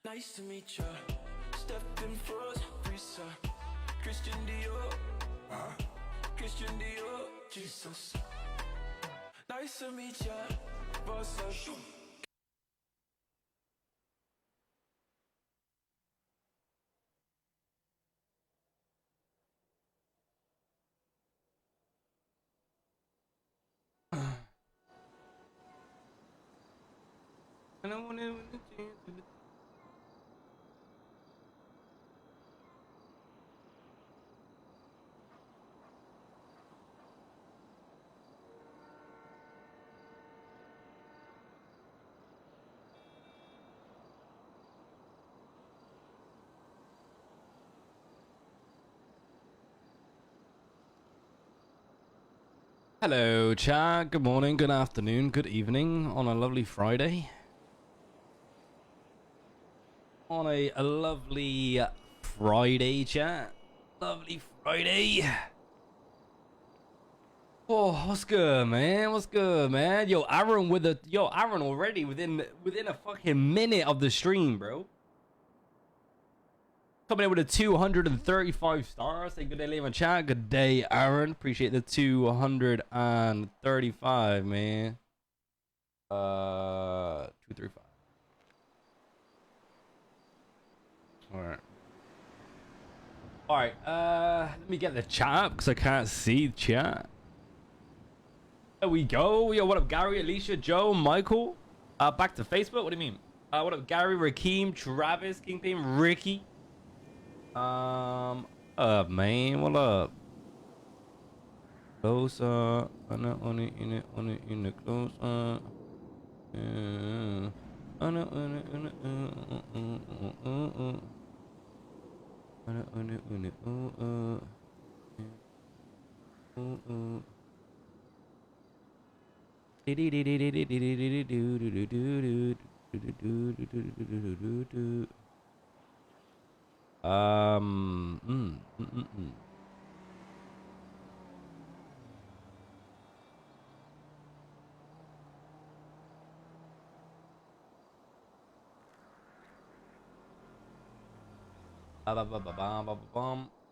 Nice to meet ya. Stephen Frost, Risa, Christian Dior, Christian Dior, Jesus. Nice to meet ya. Boss up. I don't want to Hello, chat. Good morning, good afternoon, good evening on a lovely Friday. On a lovely Friday, chat. Lovely Friday. Oh, what's good, man? What's good, man? Yo, Aaron Aaron already within a fucking minute of the stream, bro. Coming in with a 235 stars. Say good day, leave a chat. Good day, Aaron. Appreciate the 235, man. 235. All right. Let me get the chat because I can't see the chat. There we go. Yo, what up, Gary, Alicia, Joe, Michael? Back to Facebook. What do you mean? What up, Gary, Rakeem, Travis, Kingpin, Ricky? Man, what up? Close up, on it, close up.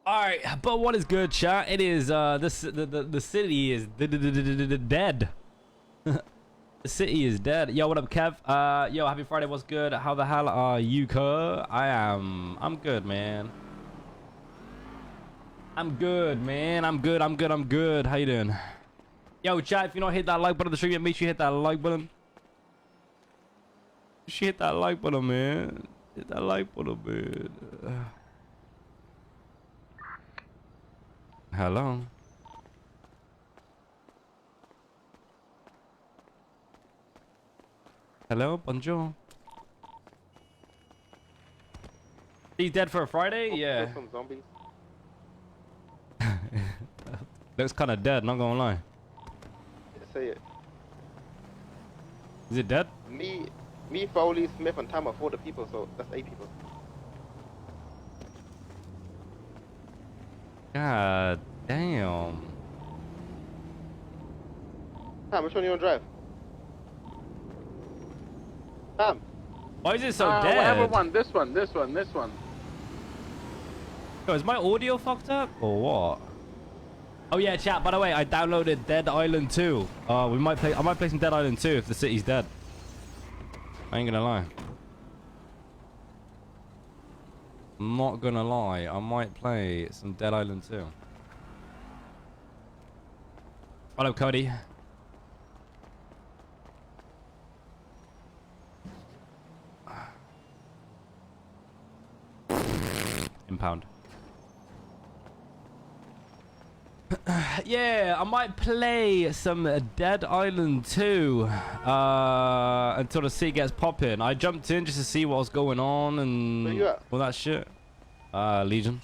Alright, but what is good, chat? It is the city is dead. The city is dead. Yo, what up, Kev? Yo, happy Friday. What's good? How the hell are you, cuz? I'm good, man. I'm good, man. I'm good. How you doing? Yo, chat, if you don't hit that like button on the stream yet, make sure you hit that like button. You should hit that like button, man. Hit that like button, man. Hello. Hello, bonjour. He's dead for a Friday? Yeah. Some zombies. Looks kind of dead, not gonna lie. Say it. Is it dead? Me, Foley, Smith, and Tam are 4 people, so that's 8 people. God damn. Tam, which one you want to drive? Tam. Why is it so dead? Whatever one, this one. Yo, is my audio fucked up or what? Oh yeah, chat. By the way, I downloaded Dead Island 2. I might play some Dead Island 2 if the city's dead. I ain't gonna lie. I'm not gonna lie. I might play some Dead Island 2. Hello, Cody. Impound. Yeah, I might play some Dead Island 2 until the sea gets popping. I jumped in just to see what was going on and Where you at? all that shit. Legion.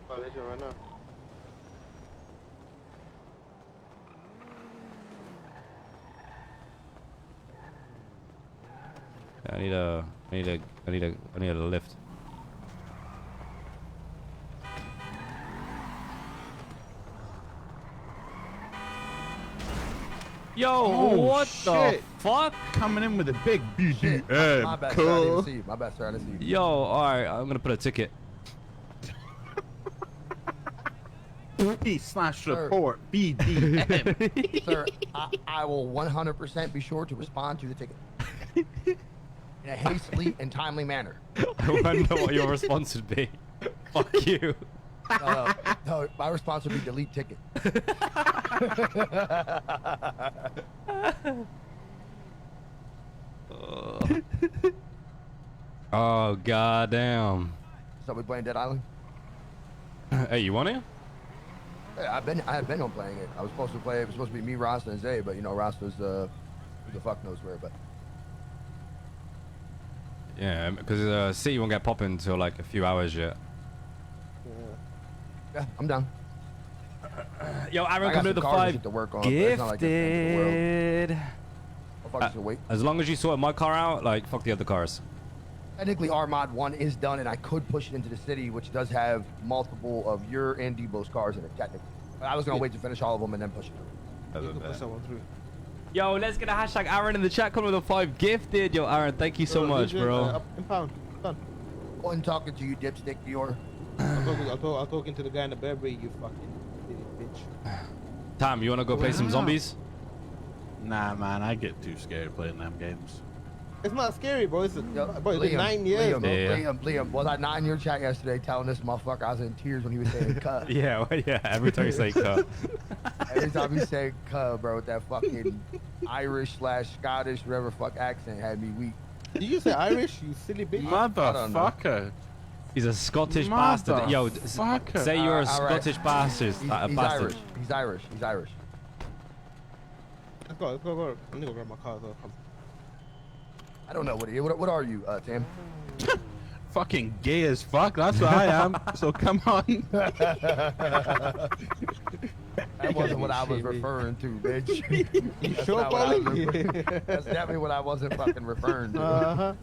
Oh, Legion right now. Yeah, I need a lift. Yo, Oh, what the shit. fuck? Coming in with a big Shit. BDM. My bad, sir. I didn't see you. My bad, sir. I didn't see you. Yo, alright, I'm gonna put a ticket. P/report BDM. Sir, I will 100% be sure to respond to the ticket in a hastily and timely manner. I wonder what your response would be. Fuck you. No, my response would be delete ticket. Oh, goddamn. So we playing Dead Island? Hey, you want it? Yeah, I had been on playing it. I was supposed to play. It was supposed to be me, Rasta, and Zay, but you know, Rasta's who the fuck knows where. But Yeah, because City won't get popping until like a few hours yet. yeah, I'm down. Yo, I Aaron, got come to some the cars 5 to work on. But it's not like it's the end of the world. gifted. Motherfuckers will wait. As long as you sort my car out, like, fuck the other cars. Technically, Armad 1 is done, and I could push it into the city, which does have multiple of your and Debo's cars in it, technically. But I was going to wait to finish all of them and then push it through. You can put someone through. Yo, let's get a hashtag Aaron in the chat. Come with the 5 gifted. Yo, Aaron, thank you so much, bro. Up in pound. Done. Oh, and talking to you, dipstick Dior. I'm talking to the guy in the Burberry, you fucking idiot bitch. Tom, you want to go play some zombies? Nah, man, I get too scared playing them games. It's not scary, bro. It's, Yo, bro, it's been 9 years, Liam, bro. Yeah. Liam, was I not in your chat yesterday telling this motherfucker I was in tears when he was saying cut? Yeah, well, yeah. Every time you say cut. Every time he said cut, bro, with that fucking Irish/Scottish, whatever fuck accent had me weak. Did you say Irish, you silly bitch? Motherfucker. He's a Scottish bastard. Yo, Motherfucker. say you're a All right. Scottish bastard. He's bastard. Irish. He's Irish. He's Irish. Let's go. I'm gonna go grab my car as well. Come. I don't know what are you, Tam? Fucking gay as fuck. That's what I am. So come on. That wasn't what I was referring to, bitch. You That's sure, not what I was Paulie? referring- That's definitely what I wasn't fucking referring to. Uh-huh.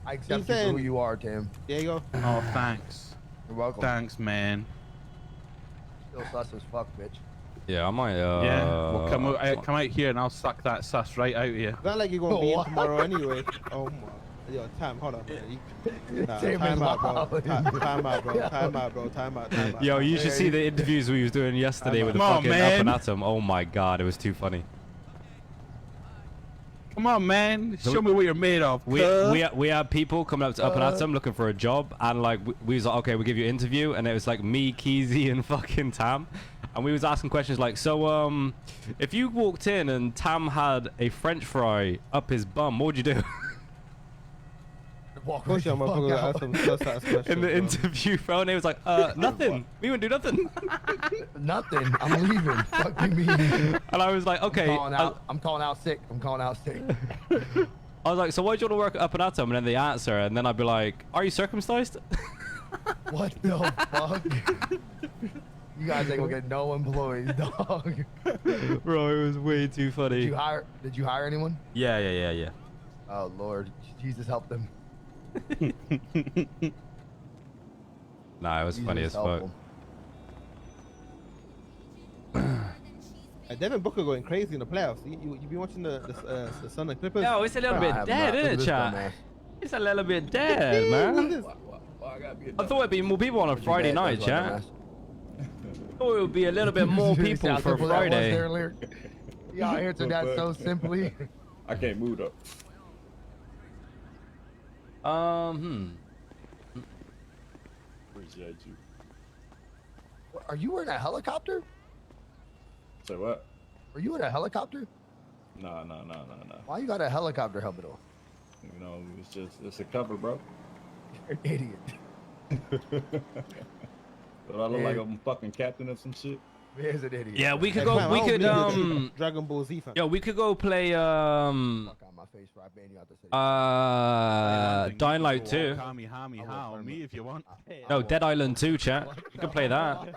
I accept you for saying- who you are, Tim. There you go. Oh, thanks. You're welcome. Thanks, man. Still sus as fuck, bitch. Yeah, I might. Yeah. Well, come out here and I'll suck that sus right out of you. It's not like you're gonna be in What? tomorrow anyway. Oh my. Yo, time. Hold on, man. Nah, Tim is time out, bro. wild. Time out, bro. Time out, bro. Time out. Yo, you should see the interviews we was doing yesterday with the Come on, fucking man. Up and Atom. Oh my god, it was too funny. Come on, man. So Show me what you're made of. We had people coming up to Up and Atom looking for a job, and like we was like, okay, we'll give you an interview, and it was like me, Keezy, and fucking Tam, and we was asking questions like, so if you walked in and Tam had a French fry up his bum, what would you do? Walk Push right your the fuck motherfucker out. ask some sus-ass questions. In the bro. interview phone, he was like, nothing. We wouldn't do nothing. Nothing. I'm leaving. Fuck you mean? And I was like, okay. I'm calling out sick. I'm calling out sick. I was like, so why do you want to work at Up and Atom? And then they answer, and then I'd be like, are you circumcised? What the fuck? You guys ain't gonna get no employees, dog. Bro, it was way too funny. Did you hire anyone? Yeah. Oh Lord, Jesus help them. Nah, it was funny as Jesus help fuck. them. Devin Booker going crazy in the playoffs. You been watching the Sun and Clippers? Yo, it's a little I bit have dead, not. Look isn't at it, this chat? dumbass. It's a little bit dead, man. I thought it'd be more people on a Friday night, chat. I thought it would be a little bit more people for Friday. Y'all answered that so simply. I can't move up. Appreciate you. Are you in a helicopter? Say what? Are you in a helicopter? Nah. Why you got a helicopter helmet on? You know, it's a cover, bro. You're an idiot. But I look like I'm fucking captain of some shit. Here's an idiot. Yeah, we could Hey, go. fam, I We don't could believe it's Dragon Ball Z fan. Yo, we could go play Fuck on my face for I ban you out the city. Dying Light 2. Me if you want. No, Dead Island 2, chat. We could play that.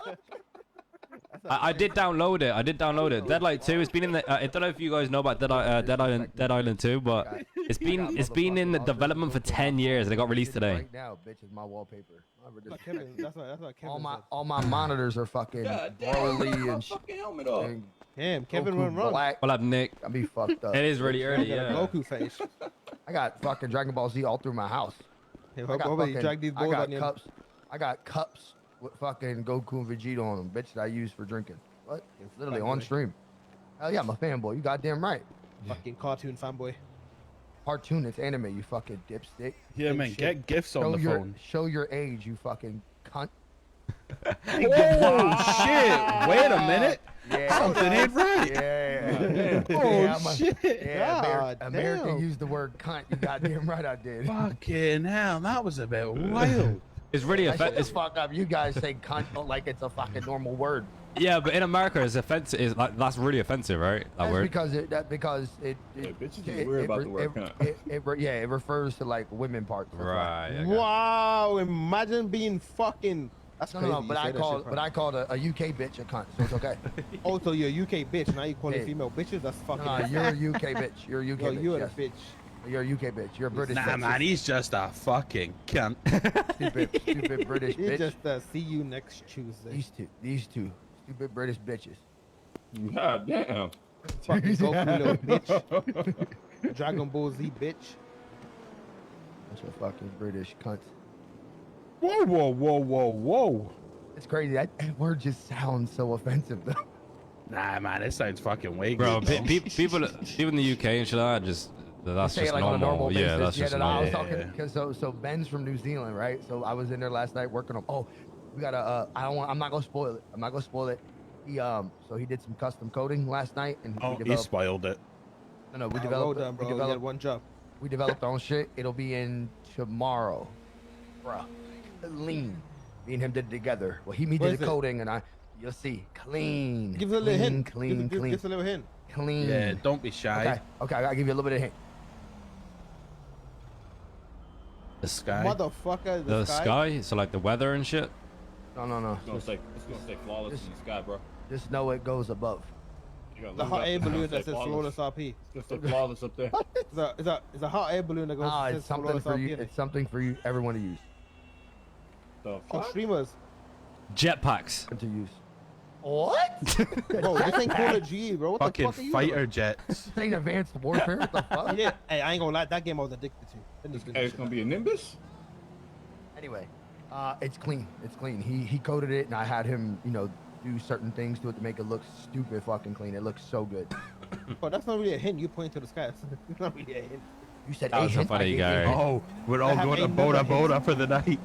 I did download it. Dead Light 2 has been in the. I don't know if you guys know about Dead Island 2, but It's been in the development for 10 years and it got released today. Right now, bitch, is my wallpaper. Kevin, that's what Kevin said. All my monitors are fucking God damn, Broly take my and fucking helmet off. and Damn, Kevin Goku went wrong. Black. What up, Nick? I be fucked up. It is really early, Got a yeah. Goku face. I got fucking Dragon Ball Z all through my house. Hey, I how got about you drag these I balls got on your cups. I got cups with fucking Goku and Vegeta on them, bitch, that I use for drinking. What? It's literally on fanboy. stream. Hell yeah, I'm a fanboy. You goddamn right. fucking cartoon fanboy. Cartoon, it's anime, you fucking dipstick. Yeah, man, get gifts on the phone. Show your age, you fucking cunt. Oh shit! Wait a minute. Yeah. Something ain't right. Yeah. Oh Yeah, I'm a- shit! Yeah, God American damn. used the word cunt. You goddamn right I did. Fucking hell, that was a bit wild. It's really Shut the offensive. fuck up. You guys say cunt like it's a fucking normal word. Yeah, but in America, it's offensive. It's like that's really offensive, right? That That's word. because it Yeah, bitches is weird about the word cunt. yeah, it refers to like women parts. That's why. Right. Okay. Wow, imagine being fucking. That's No, crazy. no, you but say I that called, shit, but bro. I called a UK bitch a cunt, so it's okay. Also, you're a UK bitch. Now you calling Yeah. female bitches? That's fucking. No, you're a UK bitch. You're a UK Yo, bitch. you're yes. a bitch. You're a UK bitch. You're a British Nah, bitch. man, he's just a fucking cunt. Stupid British You bitch. just see you next Tuesday. These two, stupid British bitches. God damn. Fucking Goku little bitch. Dragon Ball Z bitch. Bunch of fucking British cunts. Whoa, whoa, whoa, whoa, whoa. It's crazy. That word just sounds so offensive, though. Nah, man, it sounds fucking way Bro, good. people in the UK and shit like that just that's Say just it like on a normal. normal basis. Yeah, that's just no, I was normal. talking because so Ben's from New Zealand, right? So I was in there last night working on. Oh, we got a. I'm not gonna spoil it. I'm not gonna spoil it. He so he did some custom coding last night, and Oh, we he developed. spoiled it. No, we Well developed. done, bro. We You had developed. one job. We developed our own shit. It'll be in tomorrow, bruh. Clean. Me and him did it together. Well, me Where did is the it? coding, and you'll see, clean. Give us a little hint. Clean, Give clean, us a little hint. clean. Yeah, don't be shy. Okay, I gotta give you a little bit of hint. The sky. Motherfucker, The sky. So like the weather and shit. No. It's gonna stay flawless in the sky, bro. Just know it goes above. You gotta The look hot up. air It's gonna balloon stay that says flawless. flawless RP. It's gonna stay flawless up there. It's a hot air balloon that goes. Ah, says it's something flawless for RP you. in it. It's something for you, everyone to use. The Oh, fuck? streamers. Jetpacks. To use. What? Bro, this ain't Call of Duty, bro. What Fucking the fuck are you fighter doing? jets. This ain't advanced warfare. What the fuck? Yeah, hey, I ain't gonna lie. That game I was addicted to. That nigga Hey, it's gonna be a Nimbus? Anyway, it's clean. It's clean. He coded it, and I had him, do certain things to it to make it look stupid fucking clean. It looks so good. Oh, that's not really a hint. You point to the sky. It's not really a hint. You said That was a hint, I funny gave guy. you a hint. Oh, we're all I have going to a Boda number Boda for the night.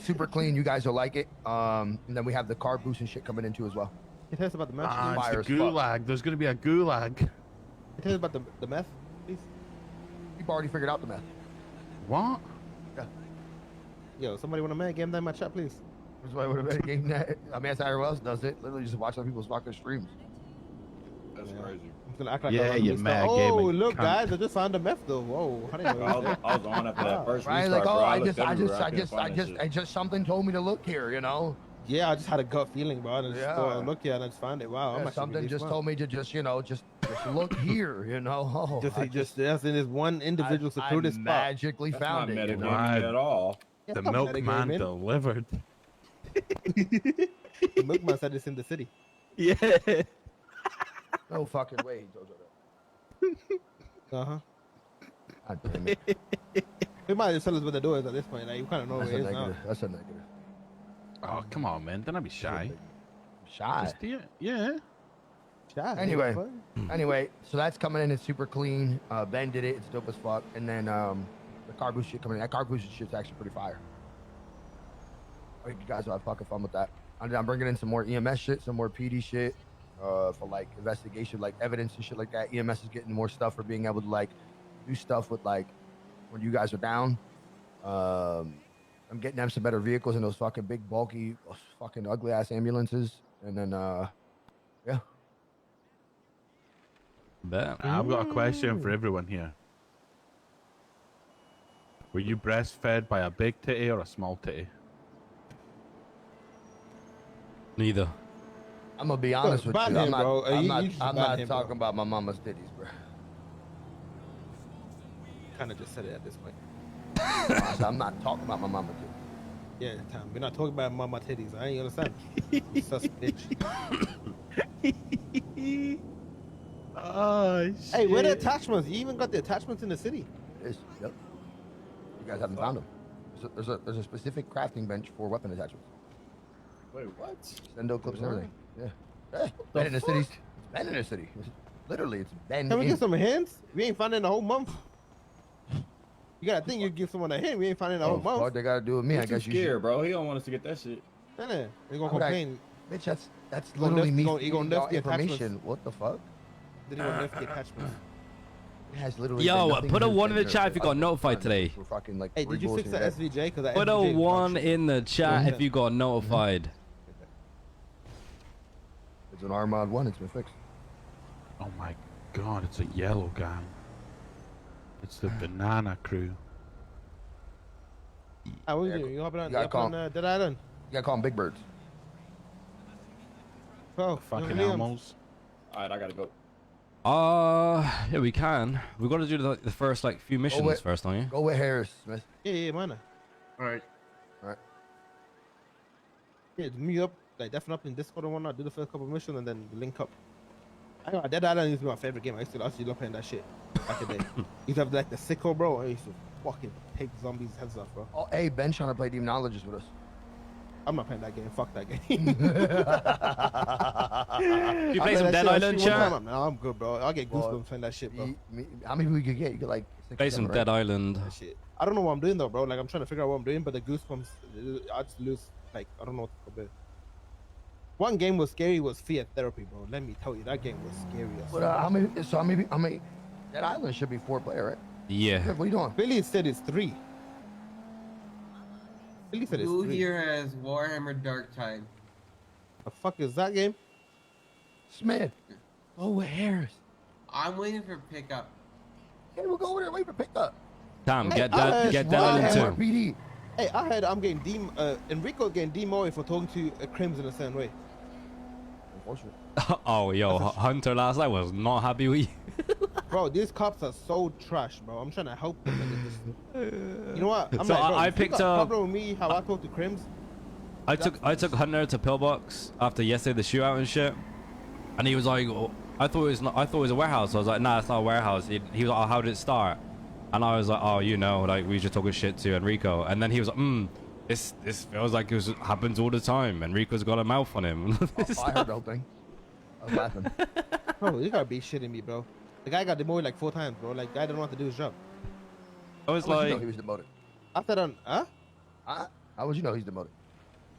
Super clean. You guys will like it. And then we have the car boost and shit coming in too as well. Can you tell us about the meth? Ah, please? Fire it's as the fuck. gulag. There's going to be a gulag. Can you tell us about the meth, please? You've already figured out the meth. What? Yo, somebody want to game that in my chat, please? That's why I would have been a game that. I mean, that's how everyone else does it. Literally just watch other people's fucking streams. That's Yeah. crazy. I'm gonna act like Yeah, I you missed mad out. Oh, gaming look, cunt. guys, I just found the meth though. Whoa, I didn't know. I was on after that Wow. first Right? restart, Like, oh, bro. I looked everywhere. couldn't find that shit. just something told me to look here. Yeah, I just had a gut feeling, bro. And I just Yeah. thought, look here, and I just found it. Wow, I'm Yeah, actually something really just smart. told me to just look here. Oh, I Just that's in this one individual secluded I spot. magically That's found not it. metagaming at all. Yeah, The fuck milkman metagaming. delivered. The milkman said it's in the city. Yeah. No fucking way, he told you that. Uh huh. God damn it. They might just tell us what the door is at this point. Like you kind of know That's where a it is now. negative. That's a negative. Oh, come on, man. Don't be shy. Shy. Just do it. Yeah. Shy, Anyway. what? Anyway, so that's coming in. It's super clean. Ben did it. It's dope as fuck. And then the car boost shit coming in. That car boost shit's actually pretty fire. I think you guys will have fucking fun with that. I'm bringing in some more EMS shit, some more PD shit for like investigation, like evidence and shit like that. EMS is getting more stuff for being able to like do stuff with like when you guys are down. I'm getting them some better vehicles in those fucking big, bulky, fucking ugly ass ambulances. And then, yeah. Bet. I've got a question for everyone here. Were you breastfed by a big titty or a small titty? Neither. I'm gonna be honest with you. ban I'm him, not, bro. I'm You not, should I'm ban not him, talking bro. about my mama's titties, bro. kind of just said it at this point. So I'm not talking about my mama too. Yeah, Tom, we're not talking about mama titties. I ain't understand. You sus bitch. Oh shit. Hey, where the attachments? You even got the attachments in the city. Yep. You guys haven't found them. There's a specific crafting bench for weapon attachments. Wait, what? Stendo clips and everything. Yeah. It's been in the city. It's been in the city. Literally, it's been Can we in. get some hints? We ain't finding the whole month. You gotta think you give someone a hint. We ain't finding the whole month. What they gotta do with me? I He's too guess you scared, bro. He don't want us to get that shit. Nah, they gonna Why would I- complain. should. Bitch, that's gonna literally nerf- me. he gonna feeding nerf y'all the attachments. information. What the fuck? Then he gonna lift the attachments. It has literally. Yo, been nothing put a new 1 in the than chat if you got us notified trying today. for fucking like Hey, did you fix the SVJ? Cause that Put a SVJ is dog 1 shit. in the chat Yeah. if you got notified. It's an Armad 1. It's been fixed. Oh my god, it's a yellow gang. It's the banana crew. Ah, what you doing? You hopping on, You gotta you hopping call- on Dead Island? You gotta call them big birds. Bro, Fucking Liam. animals. All right, I gotta go. Yeah, we can. We got to do the first like few missions wait. first, don't you? Go with Harris, Smith. Yeah, man. All right. All right. Yeah, meet up, like definitely up in Discord and whatnot. Do the first couple of missions and then link up. I know Dead Island used to be my favorite game. I used to love playing that shit back in the day. Used to have like the sicko, bro. I used to fucking take zombies' heads off, bro. Oh, hey, Ben trying to play Demonologist with us. I'm not playing that game. Fuck that game. You I play played some that Dead shit one Island, time, chat? I'm good, bro. I'll get goosebumps Well, playing that shit, bro. How many we could get? You get like 6 Play or some 7, Dead right? Island. That shit. I don't know what I'm doing though, bro. Like I'm trying to figure out what I'm doing, but the goosebumps, I just lose. Like I don't know what to do. One game was scary was Fear Therapy, bro. Let me tell you, that game was scary. As But fuck. how many? Dead Island should be 4 player, right? Yeah. What are you doing? Billy said it's 3. Billy said it's Who 3. here has Warhammer Dark Tide? The fuck is that game? Smith. Go with Harris. I'm waiting for pickup. Hey, we'll go over there. Wait for pickup. Tom, Hey, get I that, heard- get I Dead Island heard- too. PD. Hey, I heard I'm getting Enrico getting demoted for talking to Crims in a certain way. Unfortunate. Oh, yo, Hunter last night was not happy with you. Bro, these cops are so trash, bro. I'm trying to help them. And they just... You know what? I'm So like, bro, I if you picked got a up- problem with me, how I talk to Crims. I took Hunter to Pillbox after yesterday the shootout and shit, and he was like, oh, I thought it was a warehouse. I was like, nah, it's not a warehouse. He was like, oh, how did it start? And I was like, oh, you know, like we just talking shit to Enrico. And then he was like, this feels like happens all the time. Enrico's got a mouth on him. Oh, I heard the whole thing. I was laughing. Bro, you gotta be shitting me, bro. The guy got demoted like 4 times, bro. Like, guy didn't know what to do his job. I was How would you know like, he was demoted? After that, huh? How would you know he's demoted?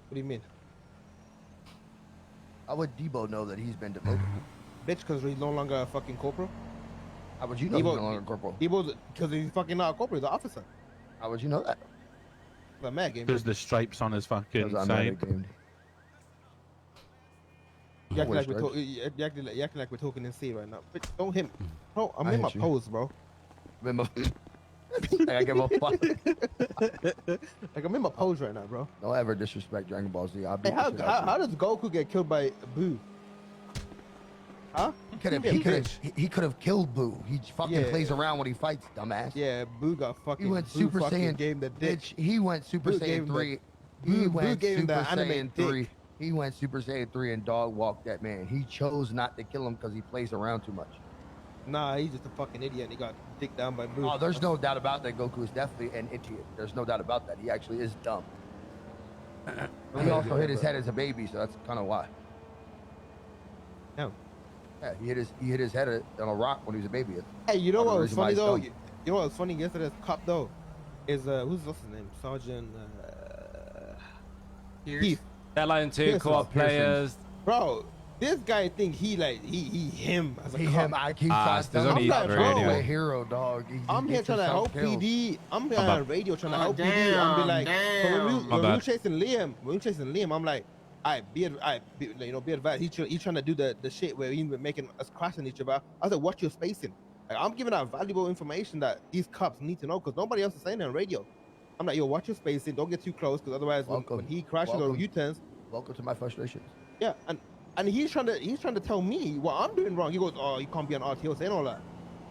What do you mean? How would Debo know that he's been demoted? Bitch, because he's no longer a fucking corporal? How would you know he's no longer corporal? Debo's, because he's fucking not a corporal, he's an officer. How would you know that? The mad game. There's the stripes on his fucking Because I'm side. not gamed. You acting, Which like we're stripes? you acting like we're talking in C right now. Bitch, don't hit me. Bro, I'm I in my hit you. pose, bro. I give a fuck. Like, I'm in my pose right now, bro. Don't ever disrespect Dragon Ball Z. I'll beat Hey, the how, shit how, out how of does Goku get killed by Boo? Huh? you. He could have killed Boo. He fucking Yeah. plays around when he fights, dumbass. Yeah, Boo got fucking. He went Boo Super fucking Saiyan. Gave him the dick. Bitch, he went Super Boo gave Saiyan him the- 3. Boo- He Boo went gave him the Super anime Saiyan dick. 3. He went Super Saiyan 3 and dog walked that man. He chose not to kill him because he plays around too much. Nah, he's just a fucking idiot. And he got dicked down by Boo. Oh, there's no doubt about that. Goku is definitely an idiot. There's no doubt about that. He actually is dumb. But he also hit his head as a baby, so that's kind of why. Yeah. Yeah, he hit his head on a rock when he was a baby. Hey, you know Part of what the was reason why funny he's though? dumb. You know what was funny yesterday's cop though? Is what's his name? Sergeant Here's Keith. Deadline 2 Pearson. co-op players. Bro, this guy think he him as a He cop. him. I keep Ah, trying there's to only I'm like, three bro, anyway. a hero, dog. I'm here trying to help PD. I'm here My on bad. radio trying to Oh, help PD. I'm be like, so when damn. My we were bad. chasing Liam, I'm like, be advised. He's trying to do the shit where he been making us crashing each other. I said, watch your spacing. Like, I'm giving out valuable information that these cops need to know because nobody else is saying it on radio. I'm like, yo, watch your spacing. Don't get too close because otherwise, when he crashes or Welcome. U-turns, Welcome to my frustrations. yeah, and he's trying to tell me what I'm doing wrong. He goes, oh, you can't be on RTO saying all that.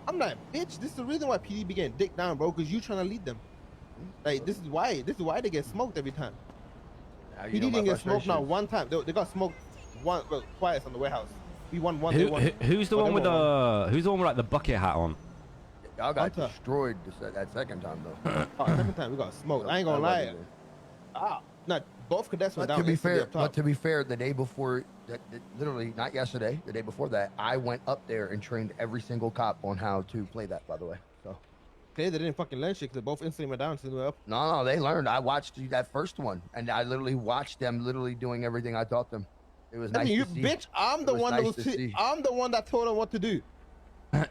I'm like, bitch, this is the reason why PD be getting dick down, bro, because you trying to lead them. Like, this is why they get smoked every time. Now you PD know my didn't get smoked not frustrations. one time. They got smoked twice on the warehouse. We won one, they won. Who's the Oh, one they with won one. who's the one with like the bucket hat on? Y'all got Hunter. destroyed that second time though. Oh, second time we got smoked. I ain't gonna That lie. wasn't good. Nah, both cadets were But down. to be instantly fair, up top. but to be fair, the day before, literally not yesterday, the day before that, I went up there and trained every single cop on how to play that. By the way, so They didn't fucking learn shit because they both instantly went down since we were up. no, they learned. I watched that first one, and I literally watched them literally doing everything I taught them. It was I nice mean, you to see. bitch, I'm the was one nice that was. to see. I'm the one that told them what to do.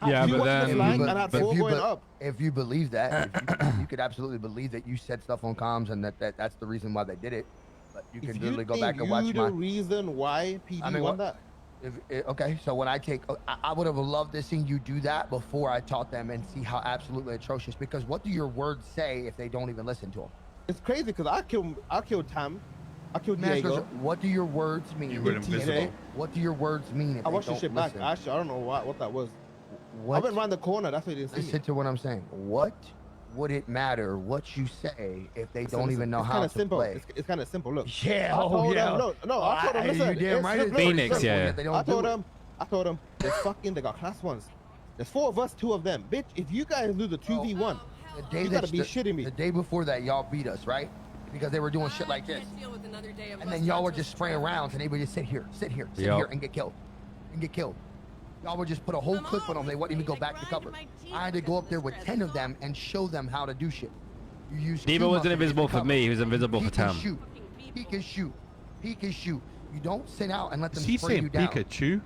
Yeah, you but watched then this line and I But had four if you going be- up. If you believe that, if you could absolutely believe that you said stuff on comms and that's the reason why they did it. But you can If literally go think back and you watch the my. reason why PD I mean, won what- that. Okay, so when I take, I would have loved to see you do that before I taught them and see how absolutely atrocious. Because what do your words say if they don't even listen to them? It's crazy because I killed Tam, I killed Master, Diego. what do your words mean? You were TJ. invisible. What do your words mean if I they watched don't your shit listen? back. Actually, I don't know what that was. I What? went around the corner. That's why you didn't see Listen me. to what I'm saying. What would it matter what you say if they don't Listen, even know it's how kinda to simple. play? It's kind of simple. Look. Yeah, I told yeah. them, no, I told them, Hey, listen, you damn it's right. simple, Phoenix, it's simple. yeah. Yet they don't I do told it. them, they got class ones. There's 4 of us, 2 of them. Bitch, if you guys lose the 2v1, The day you that gotta be shitting me. The day before that, y'all beat us, right? Because they were doing shit like this. And then y'all were just spraying rounds, and they would just sit here, sit Yup. here, and get killed. Y'all would just put a whole clip on them. They wouldn't even go back to cover. I had to go up there with 10 of them and show them how to do shit. You use Debo Q wasn't muscle to invisible for cover. me. He was invisible He for can Tam. shoot. He can shoot. He can shoot. You don't sit out and let them Is he spray saying you down. Pikachu?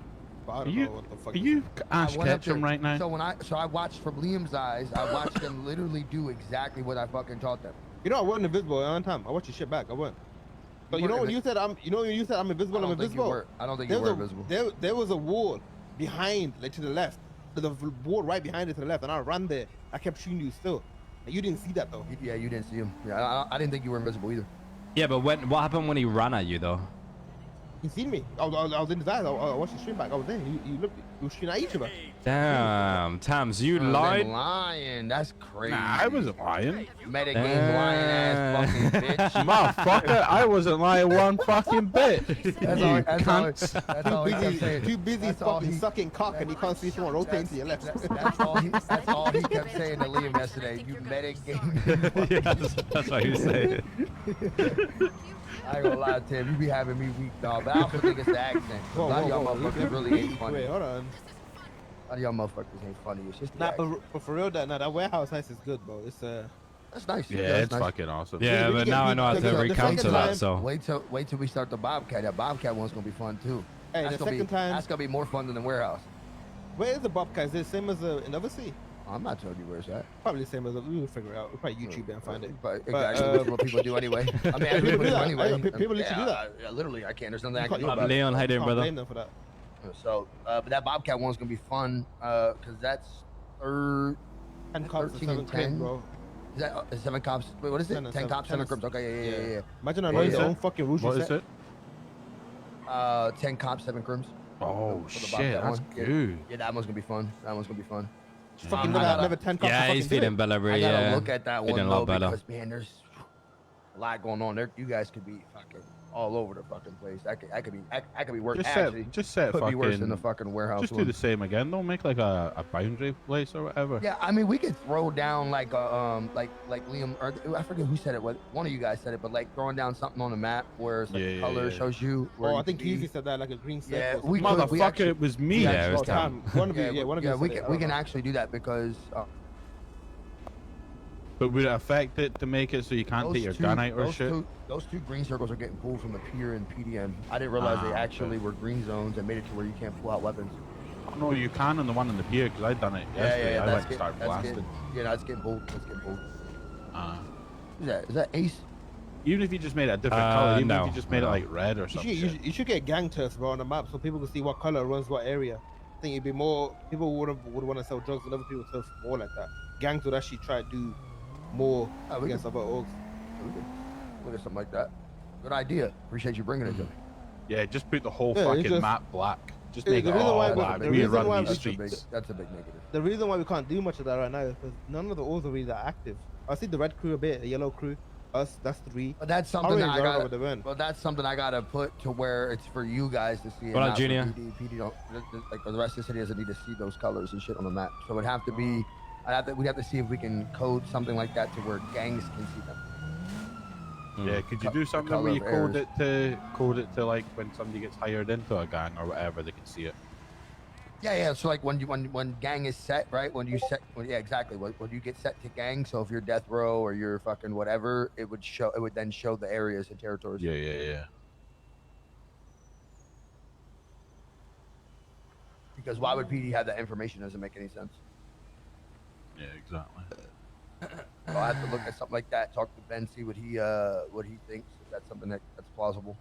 I Are don't you, know what the fuck are is you I Ash went up Ketchum there. right now? So I watched from Liam's eyes. I watched them literally do exactly what I fucking taught them. You know I wasn't invisible on time. I watched your shit back. I wasn't. But you know when you said I'm invisible, I don't I'm think you invisible. were. I don't think you were invisible. There was a wall behind, like to the left. The wall right behind it to the left, and I ran there. I kept shooting you still. And you didn't see that though. Yeah, you didn't see him. Yeah, I didn't think you were invisible either. Yeah, but what happened when he ran at you though? You seen me? I was in his eyes. I watched the stream back. I was there. You looked. You were shooting at each of us. Damn, Tams, you Them lied. lying. That's crazy. Nah, I wasn't lying. Metagame lying ass fucking bitch. Motherfucker, I wasn't lying one fucking bit. That's You all. cunt. That's all he kept saying. Too busy That's all fucking he- sucking cock, and you can't see someone rotating to your left. That's all. That's all he kept saying to Liam yesterday. You metagame. Yeah, that's what he was saying. I ain't gonna lie to him. You be having me weak, dog. But I also think it's the accent. A lot of y'all motherfuckers really ain't funny. Wait, A hold on. lot of y'all motherfuckers ain't funny. It's just the Nah, accent. but for real, that warehouse nice is good, bro. It's That's nice. Yeah, that's it's nice. fucking awesome. Yeah, we but get now I beat know how the to second recounter time. that. So Wait till we start the Bobcat. That Bobcat one's gonna be fun too. Hey, that's the gonna be second time. that's gonna be more fun than the warehouse. Where is the Bobcat? Is it the same as in Overseas? I'm not telling you where it's at. Probably the same as we will figure it out. We'll probably YouTube it and find it. But exactly, that's what people do anyway. I mean, People everybody do do that. anyway. People literally do that. Yeah, literally, I can't. There's nothing I You can do can't- about it. Leon, how you doing, Can't brother? blame them for that. So, but that Bobcat one's gonna be fun because that's 10 cops 13 and and 7 10. crims, bro. Is that 7 cops? Wait, what is it? 10 and 10 cops, 7 7 crims. Okay, yeah. Imagine What annoying is their it? own fucking rules. What is it? 10 cops, 7 crims. Oh For the shit, Bobcat that's one. Yeah. good. Yeah, that one's gonna be fun. Fucking I gotta- never 10 cops. yeah, to he's fucking feeling better, bro. I gotta Yeah, look at that one feeling a though lot better. because man, there's a lot going on there. You guys could be fucking all over the fucking place. I could be worse. Actually, Just set could be worse fucking. than the fucking warehouse. Just do one. the same again. Don't make like a boundary place or whatever. Yeah, I mean, we could throw down like like Liam or I forget who said it. What one of you guys said it, but like throwing down something on the map where it's like Yeah, color yeah. shows you. Where Oh, you I think can be. Easy said that like a green circle. Yeah, or we something. could- we Motherfucker, actually- it was me. Yeah, it was Oh, Tam. One of you, Yeah, one of you. we said can it. we can actually do that because But would it affect it to make it so you can't take your gun out or shit? Those two green circles are getting pulled from the pier and PDM. I didn't realize they Ah, actually were green zones and made it to where you can't pull out weapons. No, you can on the one in the pier because I done it yesterday. I went and started blasting. Yeah, that's getting pulled. That's getting pulled. Uh, Who's that? Is that Ace? even if you just made it a different color, even no, if you just made it no. like red or You something. should, you should get gang tests, bro, on the map so people can see what color runs what area. I think it'd be more people would want to sell drugs and other people sell more like that. Gangs would actually try to do more Oh, we against other orgs. We could look at something like that. Good idea. Appreciate you bringing it to me. Yeah, just put the whole Yeah, you fucking just- map black. Just The make it reason all why we- black. the We reason run why these we- streets. That's a big negative. The reason why we can't do much of that right now is because none of the O's are really that active. I see the red crew a bit, the yellow crew, us, that's 3. But that's something Orange that I are got. over the run. Well, that's something I gotta put to where it's for you guys to see. And What up, not for Junior? PD don't like the rest of the city doesn't need to see those colors and shit on the map. So it'd have to be. We'd have to see if we can code something like that to where gangs can see them. Yeah, could you do The something color where you of code it to like when somebody gets hired into a gang or whatever, they can see it. Yeah. So like when gang is set, right? Yeah, exactly. When you get set to gang, so if you're death row or you're fucking whatever, it would then show the areas and territories. Yeah. Because why would PD have that information? Doesn't make any sense. Yeah, exactly. So I have to look at something like that. Talk to Ben, see what he thinks. If that's something that's plausible.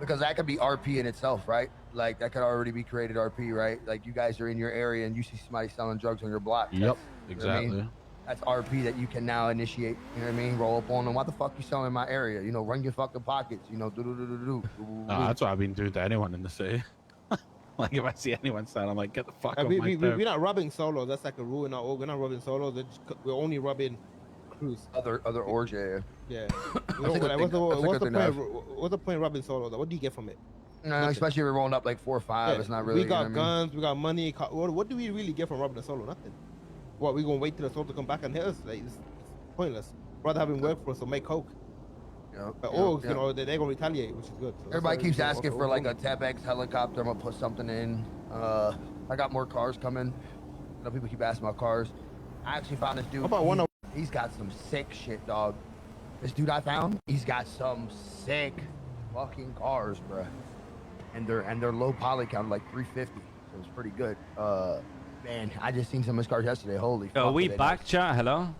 Because that could be RP in itself, right? Like that could already be created RP, right? Like you guys are in your area and you see somebody selling drugs on your block. Yep, You know what I exactly. mean? That's RP that you can now initiate. You know what I mean? Roll up on them. Why the fuck you selling in my area? You know, run your fucking pockets. You know, do. No, that's what I've been doing to anyone in the city. Like if I see anyone selling, I'm like, get the fuck off my turf. We're not robbing solos. That's like a rule in our org. We're not robbing solos. We're only robbing crews. Other orgs, yeah. Yeah. That's a What's good thing- that's a good thing to have. what's the point of robbing solos? What do you get from it? No, especially if we're rolling up like 4 or 5. Yeah, It's not really. We got you know what I mean? guns. We got money. What do we really get from robbing a solo? Nothing. What, we gonna wait till the solo to come back and hit us? Like, it's pointless. Rather having work for us or make coke. Yep, But yep, orgs, yep. you know, they're gonna retaliate, which is good. So that's Everybody why keeps we asking also for like a org. TAPX helicopter. I'm gonna put something in. I got more cars coming. You know, people keep asking about cars. I actually found this dude. How about one of- He's got some sick shit, dog. This dude I found, he's got some sick fucking cars, bruh. And they're low poly count, like 350. So it's pretty good. Man, I just seen some of his cars yesterday. Holy fuck. Are we they back, nice. chat? Hello?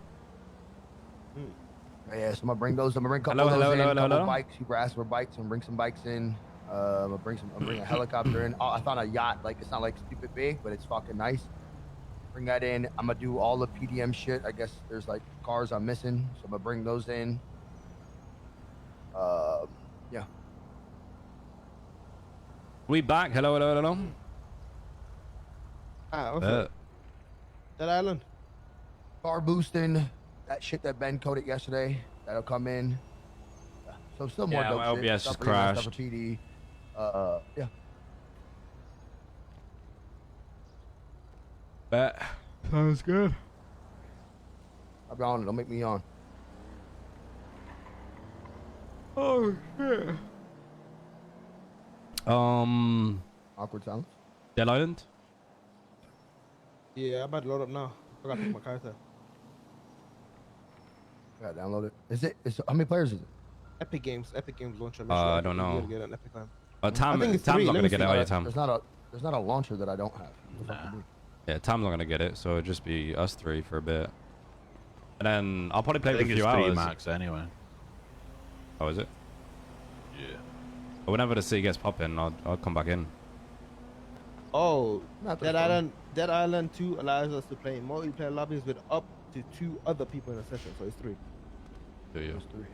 Yeah, so I'm gonna bring those. I'm gonna bring a couple Hello, of those hello, in. hello, Couple hello. bikes. People ask for bikes. I'm gonna bring some bikes in. I'm gonna bring a helicopter in. Oh, I found a yacht. Like it's not like stupid big, but it's fucking nice. Bring that in. I'm gonna do all the PDM shit. I guess there's like cars I'm missing, so I'm gonna bring those in. Yeah. We back? Hello, hello, hello. What's up? That island. Car boosting. That shit that Ben coded yesterday. That'll come in. Yeah. So still more Yeah, dope my shit. OBS Stuff just for email, stuff crashed. for PD. Yeah. Bet. Sounds good. I'll be on it. Don't make me on. Oh shit. Awkward silence. Dead Island? Yeah, I'm about to load up now. I gotta pick my character. Yeah, download it. How many players is it? Epic Games launcher. I don't know. Get an Epic Time. Tam, think it's Tam's 3. not Let gonna me get see. it. Oh, yeah, Tam. There's not a launcher that I don't have. What the fuck Nah. you do? Yeah, Tam's not gonna get it, so it'll just be us 3 for a bit. And then I'll probably play I it for think a it's few 3 hours. max anyway. Oh, is it? Yeah. But whenever the city gets popping, I'll come back in. Oh, Not Dead that fun. Island. Dead Island 2 allows us to play in multiplayer lobbies with up to 2 other people in a session, so it's 3. Do you? There's 3.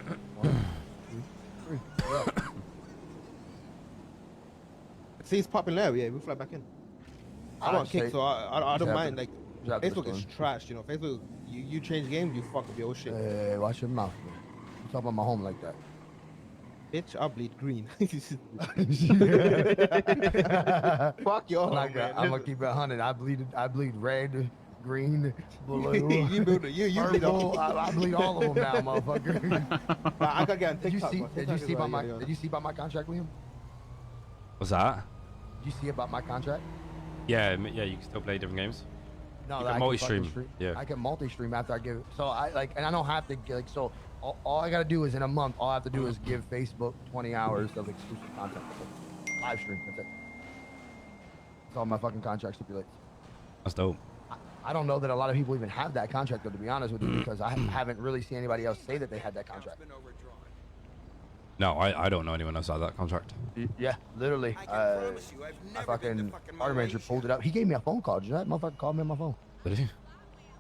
Damn. 1, 2, 3. Yeah. See, it's popping there. Yeah, we fly back in. I'm I'd on kick, say- so I don't just mind. have Like, just have to Facebook is respond. trash. You know, Facebook. You change games, you fuck up your old shit. Hey, watch your mouth, man. You talk about my home like that. Bitch, I bleed green. Fuck your home, I'm man. gonna keep it 100. I bleed red, green, blue, you build it. You bleed purple. all. I bleed all of them now, motherfucker. I gotta get on Did you TikTok. see? bro. Did you TikTok see is about where my? I gotta Did you see about my contract, Liam? What's that? Did you see about my contract? Yeah, you can still play different games. No, You that can I multi-stream, fucking yeah. I can multi-stream after I give. So I like, and I don't have to like. So all I gotta do is in a month. All I have to do is give Facebook 20 hours of exclusive content. Live stream. That's it. That's all my fucking contract stipulates. That's dope. I don't know that a lot of people even have that contract, though, to be honest with you, because I haven't really seen anybody else say that they had that contract. No, I don't know anyone else out of that contract. Yeah, literally. My fucking art manager pulled it up. He gave me a phone call. Did you know that motherfucker called me on my phone? Did he?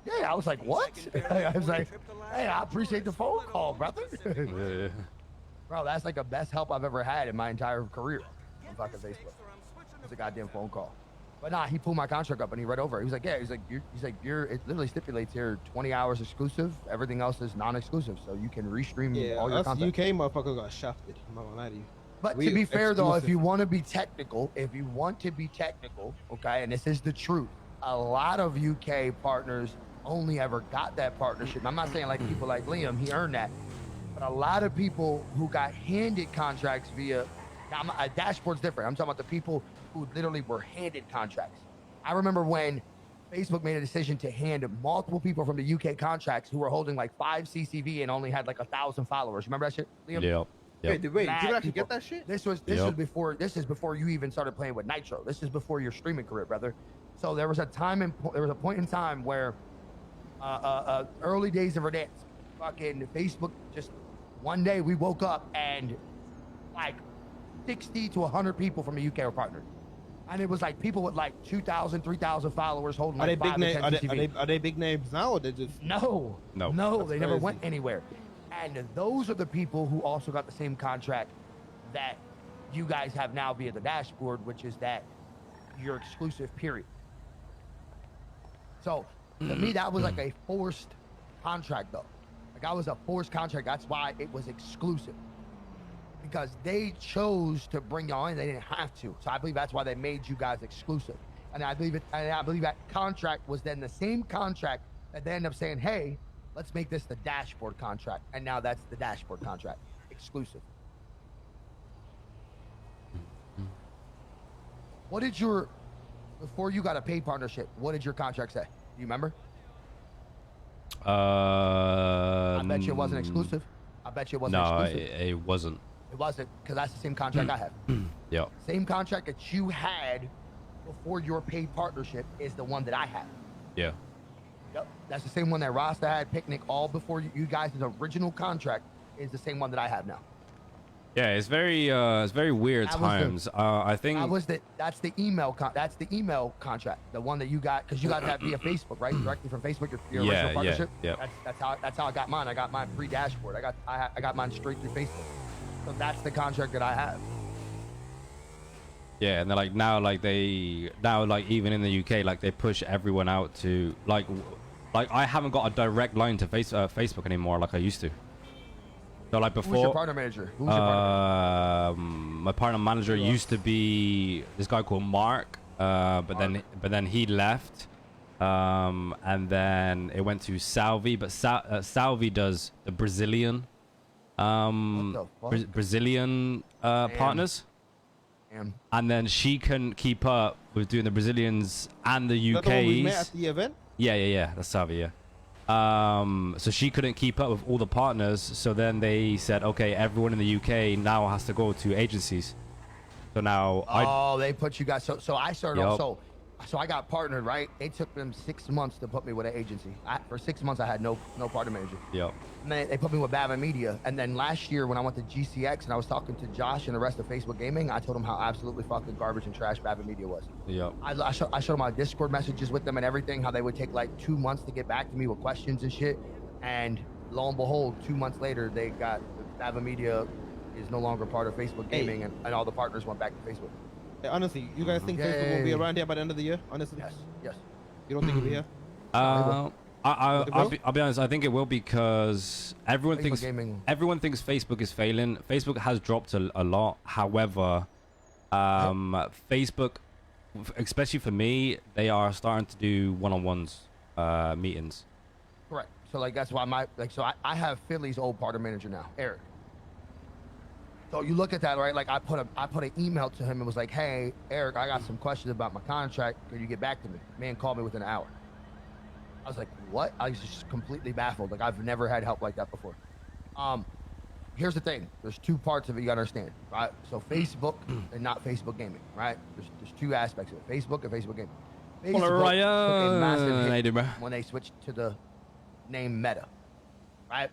Yeah, I was like, what? I was like, hey, I appreciate the phone call, brother. Yeah. Bro, that's like the best help I've ever had in my entire career on fucking Facebook. It's a goddamn phone call. But nah, he pulled my contract up and he read over it. He was like, yeah, he's like, it literally stipulates here 20 hours exclusive. Everything else is non-exclusive. So you can restream all your us content. UK motherfuckers got shafted. I'm not gonna lie to you. But We to be fair though, if exclusive. you want to be technical, okay, and this is the truth, a lot of UK partners only ever got that partnership. I'm not saying like people like Liam, he earned that. But a lot of people who got handed contracts via, a dashboard's different. I'm talking about the people who literally were handed contracts. I remember when Facebook made a decision to hand multiple people from the UK contracts who were holding like 5 CCV and only had like 1,000 followers. Remember that shit, Liam? Yep. Wait, did you Mad actually people. get that shit? This is before you even started playing with Nitro. This is before your streaming career, brother. So there was a point in time where early days of Verdansk, fucking Facebook, just one day we woke up and like 60 to 100 people from the UK were partnered. And it was like people with like 2,000, 3,000 followers holding Are they like big 5 or names? 10 Are CCV. they big names now, or they just? No, No. That's they never crazy. went anywhere. And those are the people who also got the same contract that you guys have now via the dashboard, which is that you're exclusive, period. So to me, that was like a forced contract, though. Like that was a forced contract. That's why it was exclusive. Because they chose to bring y'all in, they didn't have to. So I believe that's why they made you guys exclusive. And I believe that contract was then the same contract that they ended up saying, hey, let's make this the dashboard contract. And now that's the dashboard contract, exclusive. What did before you got a paid partnership, what did your contract say? Do you remember? I bet you it wasn't exclusive. I bet you it wasn't No, exclusive. it wasn't. It wasn't, because that's the same contract I have. Yep. Same contract that you had before your paid partnership is the one that I have. Yeah. Yep. That's the same one that Rasta had, Picnic, all before you guys' original contract is the same one that I have now. Yeah, it's very weird That was the- times. I think That's the email contract, the one that you got, because you got that via Facebook, right? Directly from Facebook, your Yeah, original yeah, partnership. yeah. That's how I got mine. I got mine pre-dashboard. I got mine straight through Facebook. So that's the contract that I have. Yeah, and they're like now even in the UK, like they push everyone out to like I haven't got a direct line to Facebook anymore like I used to. So like before, Who's your partner manager? Who's your partner manager? my partner manager used to be this guy called Mark, but then he left, and then it went to Salvi, but Salvi does the Brazilian, Brazilian partners. Damn. And then she couldn't keep up with doing the Brazilians and the Is that the one we met UKs. at the event? Yeah. That's Salvi, yeah. So she couldn't keep up with all the partners. So then they said, okay, everyone in the UK now has to go to agencies. So now they put you guys. So I started Yup. off. So I got partnered, right? They took them 6 months to put me with an agency. For 6 months, I had no partner manager. Yep. And then they put me with Bavin Media. And then last year, when I went to GCX and I was talking to Josh and the rest of Facebook Gaming, I told them how absolutely fucking garbage and trash Bavin Media was. Yep. I showed them my Discord messages with them and everything, how they would take like 2 months to get back to me with questions and shit. And lo and behold, 2 months later, they got Bavin Media is no longer part of Facebook Gaming, and all the partners went back to Facebook. Hey, honestly, you guys think Facebook will be around here by the end of the year? Honestly, Yes. You don't think it'll be here? I'll be honest. I think it will because everyone Facebook thinks Gaming. Facebook is failing. Facebook has dropped a lot. However, Facebook, especially for me, they are starting to do one-on-ones meetings. Correct. So like that's why I have Philly's old partner manager now, Eric. So you look at that, right? Like I put an email to him and was like, "Hey, Eric, I got some questions about my contract. Could you get back to me?" Man called me within an hour. I was like, "What?" I was just completely baffled. Like I've never had help like that before. Here's the thing. There's 2 parts of it you gotta understand, right? So Facebook and not Facebook Gaming, right? There's 2 aspects of it: Facebook and Facebook Gaming. Facebook took a massive Hey, hit bro. when they switched to the name Meta, right?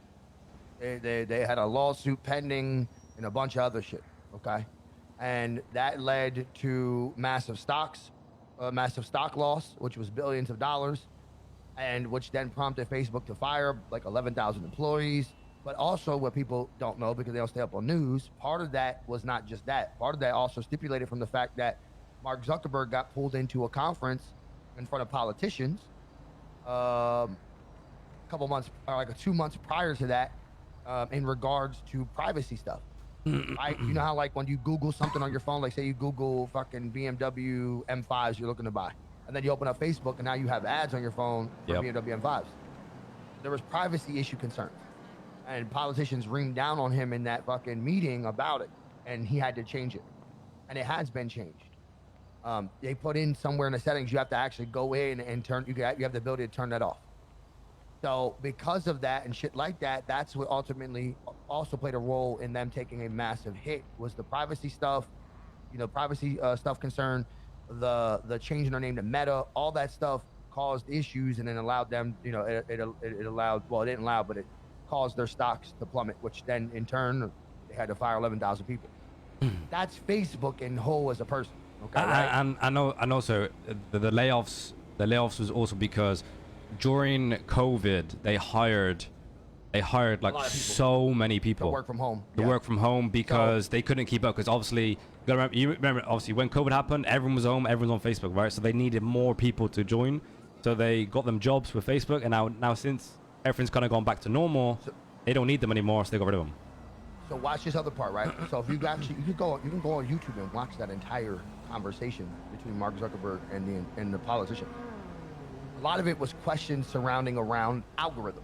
They had a lawsuit pending and a bunch of other shit, okay? And that led to massive stock loss, which was billions of dollars, and which then prompted Facebook to fire like 11,000 employees. But also, what people don't know because they don't stay up on news, part of that was not just that. Part of that also stipulated from the fact that Mark Zuckerberg got pulled into a conference in front of politicians a couple months, or like 2 months prior to that, in regards to privacy stuff. Right? You know how like when you Google something on your phone, like say you Google fucking BMW M5s you're looking to buy, and then you open up Facebook and now you have ads on your phone for BMW M5s. There was privacy issue concerns. And politicians reamed down on him in that fucking meeting about it, and he had to change it, and it has been changed. They put in somewhere in the settings you have to actually go in and turn. You have the ability to turn that off. So because of that and shit like that, that's what ultimately also played a role in them taking a massive hit. Was the privacy stuff, privacy stuff concern, the changing their name to Meta, all that stuff caused issues, and then allowed them. It allowed. Well, it didn't allow, but it caused their stocks to plummet, which then in turn they had to fire 11,000 people. That's Facebook in whole as a person. Okay, right? And also the layoffs was also because during COVID they hired like so many people to work from home. Work from home because they couldn't keep up, because obviously you remember obviously when COVID happened, everyone was home, everyone's on Facebook, right? So they needed more people to join, so they got them jobs with Facebook, and now since everything's kind of gone back to normal, they don't need them anymore, so they got rid of them. So watch this other part, right? So if you actually you can go on YouTube and watch that entire conversation between Mark Zuckerberg and the politician. A lot of it was questions surrounding around algorithm.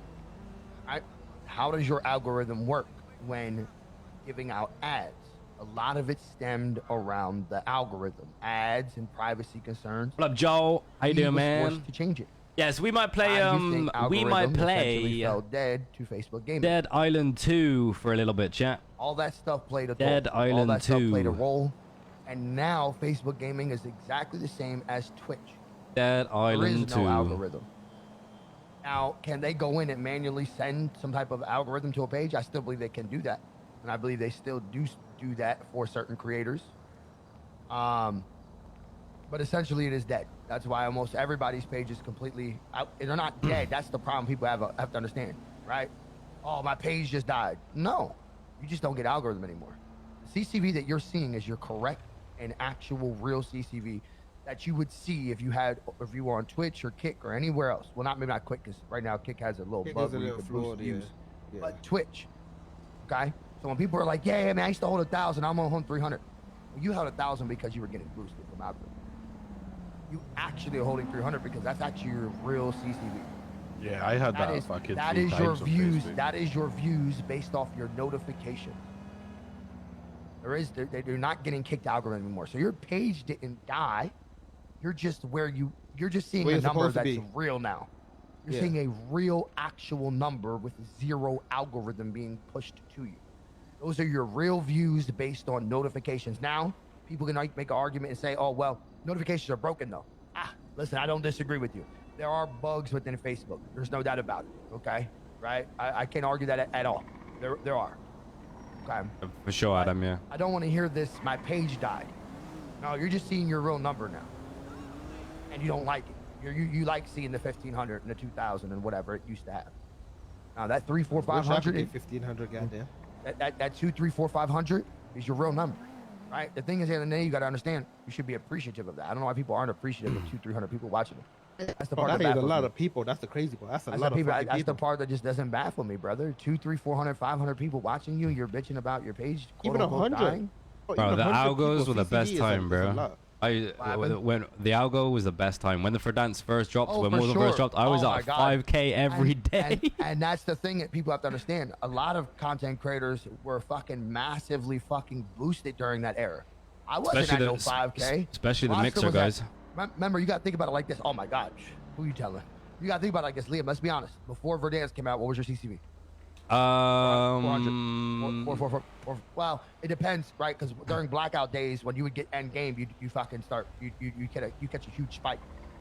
Right? How does your algorithm work when giving out ads? A lot of it stemmed around the algorithm, ads and privacy concerns. What up, Joe? How you doing, man? Forced to change it. Yes, we might play essentially fell dead to Facebook gaming. Dead Island 2 for a little bit, chat. All that stuff played a Dead role. Island All that 2 stuff played a role. And now Facebook gaming is exactly the same as Twitch. Dead Island 2. There is no algorithm. Now, can they go in and manually send some type of algorithm to a page? I still believe they can do that. And I believe they still do that for certain creators. But essentially it is dead. That's why almost everybody's page is completely out. They're not dead. That's the problem people have to understand, right? Oh, my page just died. No, you just don't get algorithm anymore. The CCV that you're seeing is your correct and actual real CCV that you would see if you were on Twitch or Kick or anywhere else. Well, maybe not Kick, because right now Kick has a little bug where you can boost views. Yeah. But Twitch, okay? So when people are like, yeah, man, I used to hold 1,000, I'm on 300. Well, you held 1,000 because you were getting boosted from algorithm. You actually are holding 300 because that's actually your real CCV. Yeah, I had that fucking that is your views. That is your views based off your notifications. They're not getting kicked algorithm anymore. So your page didn't die. You're just you're just seeing a number that's real now. You're seeing a real actual number with zero algorithm being pushed to you. Those are your real views based on notifications. Now, people can make an argument and say, oh, well, notifications are broken though. Listen, I don't disagree with you. There are bugs within Facebook. There's no doubt about it. Okay, right? I can't argue that at all. There are. Okay. For sure, Adam. Yeah. I don't want to hear this. My page died. No, you're just seeing your real number now, and you don't like it. You like seeing the 1,500 and the 2,000 and whatever it used to have. Now that 3, 4, 500, 1,500, goddamn. That 2, 3, 4, 500 is your real number. Right? The thing is, at the end of the day, you got to understand, you should be appreciative of that. I don't know why people aren't appreciative of 200, 300 people watching it. That's the part that baffles me. A lot of people. That's the crazy part. That's a lot of people. That's the part that just doesn't baffle me, brother. 200, 300, 400, 500 people watching you. You're bitching about your page. Even 100. Bro, the algos were the best time, bro. When the algo was the best time. When the Verdance first dropped, when Warzone first dropped, I was at 5K every day. And that's the thing that people have to understand. A lot of content creators were fucking massively fucking boosted during that era. I wasn't at no 5K. Especially the Mixer guys. Remember, you got to think about it like this. Oh my God, who you telling? You got to think about it like this, Liam. Let's be honest. Before Verdansk came out, what was your CCV? 400. Well, it depends, right? Because during blackout days, when you would get end game, you fucking start. You catch a huge spike.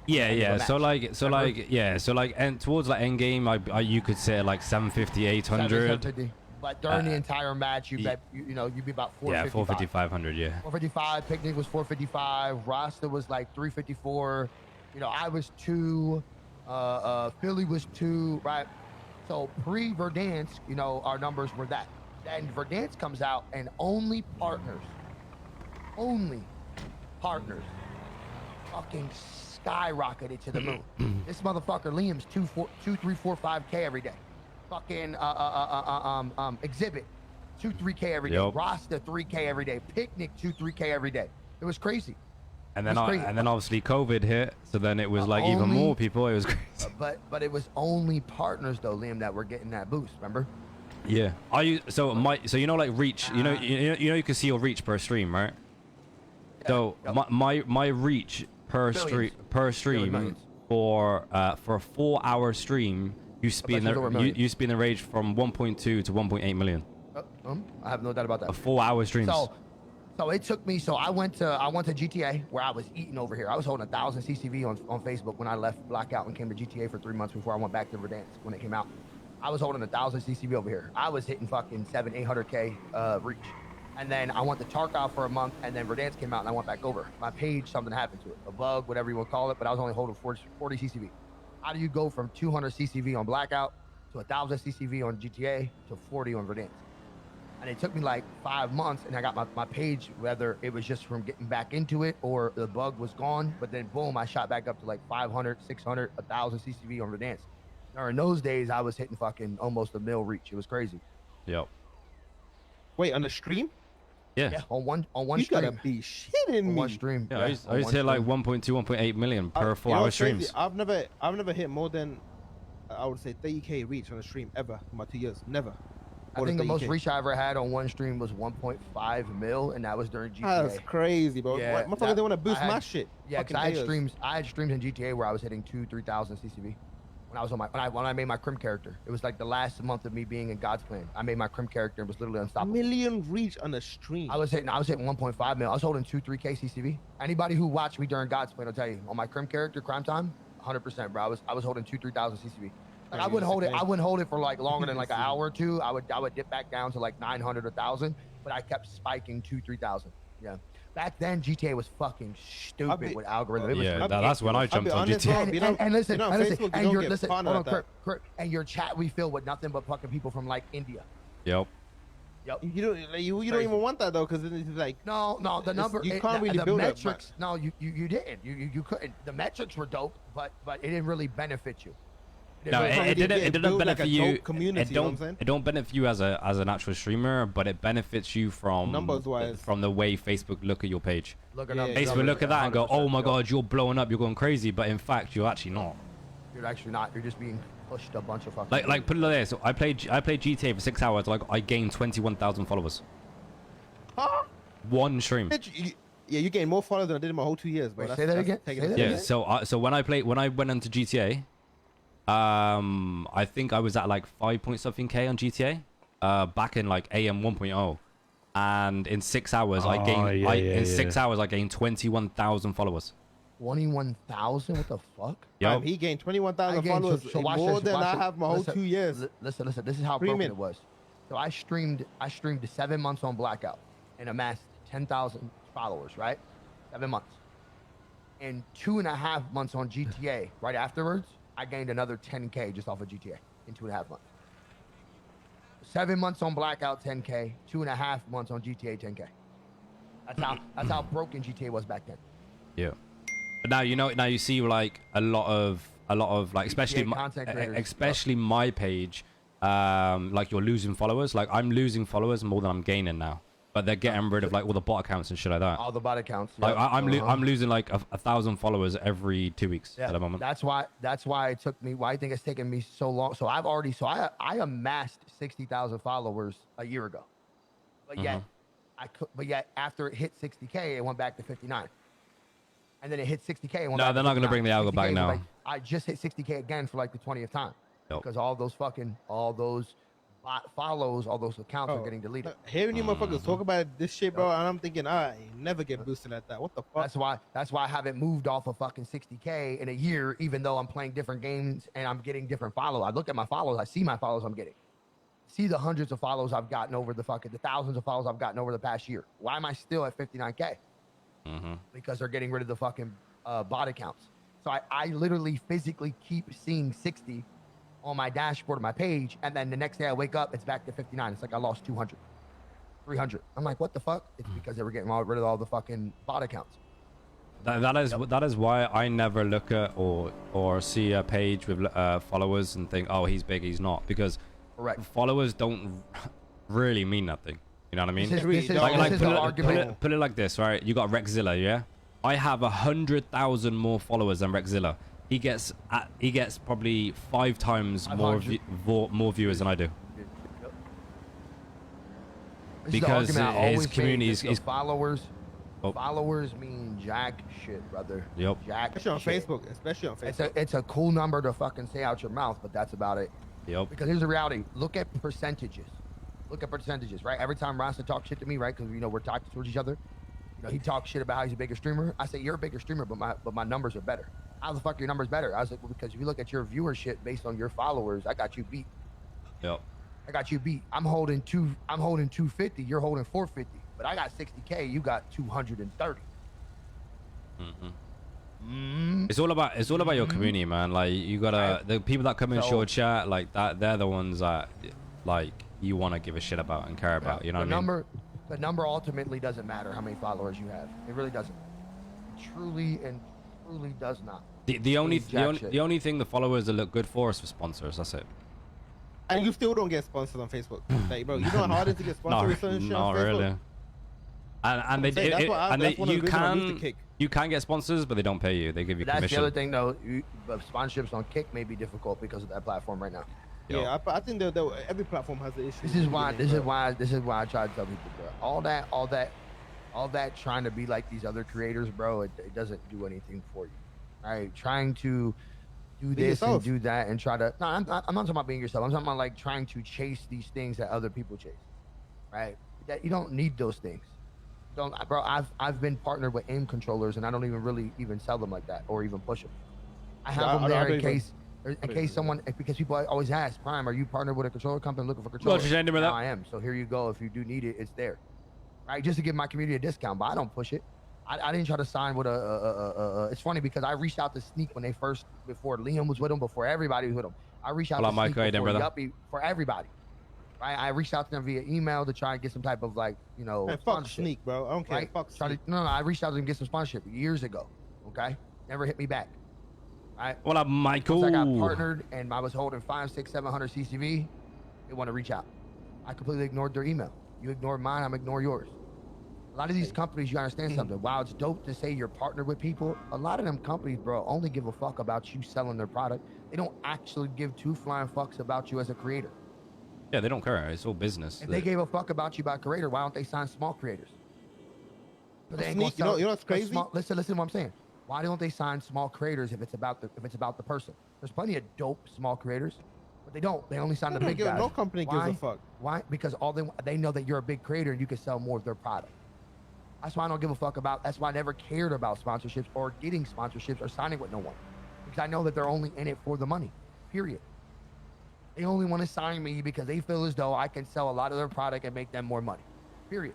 Yeah. So and towards like end game, you could say like 750, 800. 750. But during the entire match, you'd be about 450. Yeah, 450, 500. Yeah. 455. Picnic was 455. Rasta was like 354. I was 2. Philly was 2. Right. So pre-Verdansk, you know, our numbers were that. Then Verdansk comes out, and only partners, fucking skyrocketed to the moon. This motherfucker Liam's 2, 3, 4, 5K every day. Fucking Exhibit 2, 3K every day. Yep. Rasta 3K every day. Picnic 2, 3K every day. It was crazy. And then It was crazy. and then obviously COVID hit, so then it was like even only- more people. It was crazy. But it was only partners though, Liam, that were getting that boost. Remember? Yeah. Are you so you know like reach? You know you can see your reach per stream, right? So Yep. my reach per stream millions. for a 4-hour stream used to be I in thought you were the millions. used to be in the range from 1.2 to 1.8 million. I have no doubt about that. 4-hour streams. So it took me. So I went to GTA where I was eating over here. I was holding 1,000 CCV on Facebook when I left Blackout and came to GTA for 3 months before I went back to Verdansk when it came out. I was holding 1,000 CCV over here. I was hitting fucking 700-800K reach. And then I went to Tarkov for a month, and then Verdansk came out, and I went back over. My page, something happened to it, a bug, whatever you want to call it. But I was only holding 40 CCV. How do you go from 200 CCV on Blackout to 1,000 CCV on GTA to 40 on Verdansk? And it took me like 5 months, and I got my page, whether it was just from getting back into it or the bug was gone. But then boom, I shot back up to like 500, 600, 1,000 CCV on Verdansk. During those days, I was hitting fucking almost a mil reach. It was crazy. Yep. Wait, on the stream? Yeah. Yeah, on one You stream. gotta be shitting On me. one stream. Yeah, I used on to one hit like stream. 1.2, 1.8 million per You know 4-hour what's crazy? streams. I've never hit more than I would say 30K reach on a stream ever in my 2 years. Never. I More think the than most 30K. reach I ever had on one stream was 1.5 mil, and that was during GTA. That's crazy, bro. Yeah, Motherfuckers, that- they want to boost I had- my shit. Yeah, because Fucking I had streams in GTA where I was hitting 2,000-3,000 CCV. When I was on when I made my Crim character, it was like the last month of me being in God's Plan. I made my Crim character and was literally A unstoppable. million reach on a stream. I was hitting 1.5 mil. I was holding 2-3K CCV. Anybody who watched me during God's Plan will tell you on my Crim character, Crime Time, 100%, bro. I was holding 2,000-3,000 CCV. Like, I wouldn't hold it. I wouldn't hold it for like longer than like an hour or two. I would dip back down to like 900 or 1,000, but I kept spiking 2,000-3,000. Yeah. Back then, GTA was fucking stupid with algorithm. It was Yeah, I'll be- that's when I I'll jumped be on honest, GTA. bro. and, You know- and listen, you know, on and listen, Facebook, you and don't your get listen, partnered hold on, at that. Kurt, and your chat we fill with nothing but fucking people from like India. Yep. Yep. You don't Crazy. even want that though, because it's like No, the number. you can't really the build a metrics. No, you didn't. You couldn't. The metrics were dope, but it didn't really benefit you. No, really it did didn't build, like, benefit a you. dope community, It you know what I'm saying? don't benefit you as an actual streamer, but it benefits you from Numbers-wise. from the way Facebook look at your page. Look at Yeah, numbers, Facebook look at that and go, 100%, "Oh my yo. God, you're blowing up, you're going crazy," but in fact, you're actually not. You're actually not. You're just being pushed a bunch of fucking. Like put it like this: I played GTA for 6 hours. Like I gained 21,000 followers. huh? One stream. Bitch, yeah, you gained more followers than I did in my whole 2 years, bro. Wait, say that again? taking Say it that Yeah. again? So when I went into GTA, I think I was at like 5 point something K on GTA, back in like AM 1.0, and in 6 hours I gained in 6 hours I gained 21,000 followers. 21,000. What the fuck? Yo, He gained I 21,000 gained- followers, watch more this, than watch I it. have my whole Listen, 2 years. Listen. This is how Streaming. broken it was. So I streamed 7 months on Blackout and amassed 10,000 followers. Right, 7 months. And 2.5 months on GTA. Right afterwards, I gained another 10K just off of GTA in 2.5 months. 7 months on Blackout, 10K. 2.5 months on GTA, 10K. That's how broken GTA was back then. yeah. But now you see like a lot of like especially content creators. especially my page, like you're losing followers. Like I'm losing followers more than I'm gaining now. But they're getting rid of like all the bot accounts and shit like that. All the bot accounts. Like yep. I'm losing like 1,000 followers every 2 weeks at the moment. That's why it took me. Why I think it's taken me so long. So I amassed 60,000 followers a year ago, but yet but yet after it hit 60K, it went back to 59, and then it hit 60K. It went No, back they're to not gonna 59. bring the algo 60K back was now. like- I just hit 60K again for like the 20th time Yep. because all those bot follows, all those accounts are getting deleted. Hearing you motherfuckers talk about this shit, bro, and I'm thinking, I never get boosted like that. What the fuck? That's why I haven't moved off of fucking 60K in a year, even though I'm playing different games and I'm getting different follows. I look at my follows, I see my follows I'm getting. See the hundreds of follows I've gotten over the thousands of follows I've gotten over the past year. Why am I still at 59K? Because they're getting rid of the fucking bot accounts. So I literally physically keep seeing 60 on my dashboard of my page, and then the next day I wake up, it's back to 59. It's like I lost 200, 300. I'm like, what the fuck? It's because they were getting rid of all the fucking bot accounts. That is why I never look at or see a page with followers and think, oh, he's big, he's not, because Correct. followers don't really mean nothing. You know what I mean? This is Like the argument. put it like this, right? You got Rexzilla, yeah? I have 100,000 more followers than Rexzilla. He gets probably 5 times more 500. more viewers than I do. This is the Because argument I his always community make, is followers. Oh. Followers mean jack shit, brother. Yep. Jack Especially on shit. Facebook. Especially on Facebook. It's a cool number to fucking say out your mouth, but that's about it. Yep. Because here's the reality. Look at percentages. Look at percentages, right? Every time Rasta talks shit to me, right? Because we're talking towards each other. He talks shit about how he's a bigger streamer. I say you're a bigger streamer, but my numbers are better. How the fuck are your numbers better? I was like, well, because if you look at your viewership based on your followers, I got you beat. Yep. I got you beat. I'm holding 250. You're holding 450. But I got 60K. You got 230. It's all about your community, man. Like you gotta the people that come into So- your chat, like that, they're the ones that like you want to give a shit about and care about. You know what I mean? The number ultimately doesn't matter how many followers you have. It really doesn't. It truly does not. The only Means jack shit. the only thing the followers that look good for is for sponsors. That's it. And you still don't get sponsored on Facebook. Like, bro, you know how hard it is to get sponsored with certain shit on not Facebook? really. And they saying, that's why that's one of the reasons I moved to Kick. you can get sponsors, but they don't pay you. They give you But that's commission. the other thing, though. But sponsorships on Kick may be difficult because of that platform right now. Yeah, I think that every platform has the issue. This is why I try to tell people, bro. All that trying to be like these other creators, bro. It doesn't do anything for you. All right, trying to do Be this and yourself. do that and try to. No, I'm not talking about being yourself. I'm talking about like trying to chase these things that other people chase. Right? That you don't need those things. Don't, bro. I've been partnered with aim controllers and I don't even really even sell them like that or even push them. I have them there in case someone, because people always ask, Prime, are you partnered with a controller company looking for controllers? Well, I am. So here you go. If you do need it, it's there. Right? Just to give my community a discount, but I don't push it. I didn't try to sign with it's funny because I reached out to Sneak when they first, before Liam was with them, before everybody was with them. I reached out to Michael, Sneak how you doing, before brother? Yuppie, for everybody. Right? I reached out to them via email to try and get some type of like, Man, fuck sponsorship. Sneak, bro. I don't care. Right? Fuck Try Sneak. no, I reached out to them to get some sponsorship years ago. Okay? Never hit me back. Right? What up, Michael? Once I got partnered and I was holding 500, 600, 700 CCV, they want to reach out. I completely ignored their email. You ignored mine, I'm ignore yours. A lot of these companies, you understand something. While it's dope to say you're partnered with people, a lot of them companies, bro, only give a fuck about you selling their product. They don't actually give 2 flying fucks about you as a creator. Yeah, they don't care. It's all business. If they gave a fuck about you by creator, why don't they sign small creators? But they ain't gonna Sneak, you know sell- what's crazy? listen to what I'm saying. Why don't they sign small creators if it's about the person? There's plenty of dope small creators, but they don't. They only sign the big guys. No company gives Why? a fuck. Why? Because they know that you're a big creator and you can sell more of their product. That's why I don't give a fuck about. That's why I never cared about sponsorships or getting sponsorships or signing with no one, because I know that they're only in it for the money. Period. They only want to sign me because they feel as though I can sell a lot of their product and make them more money. Period.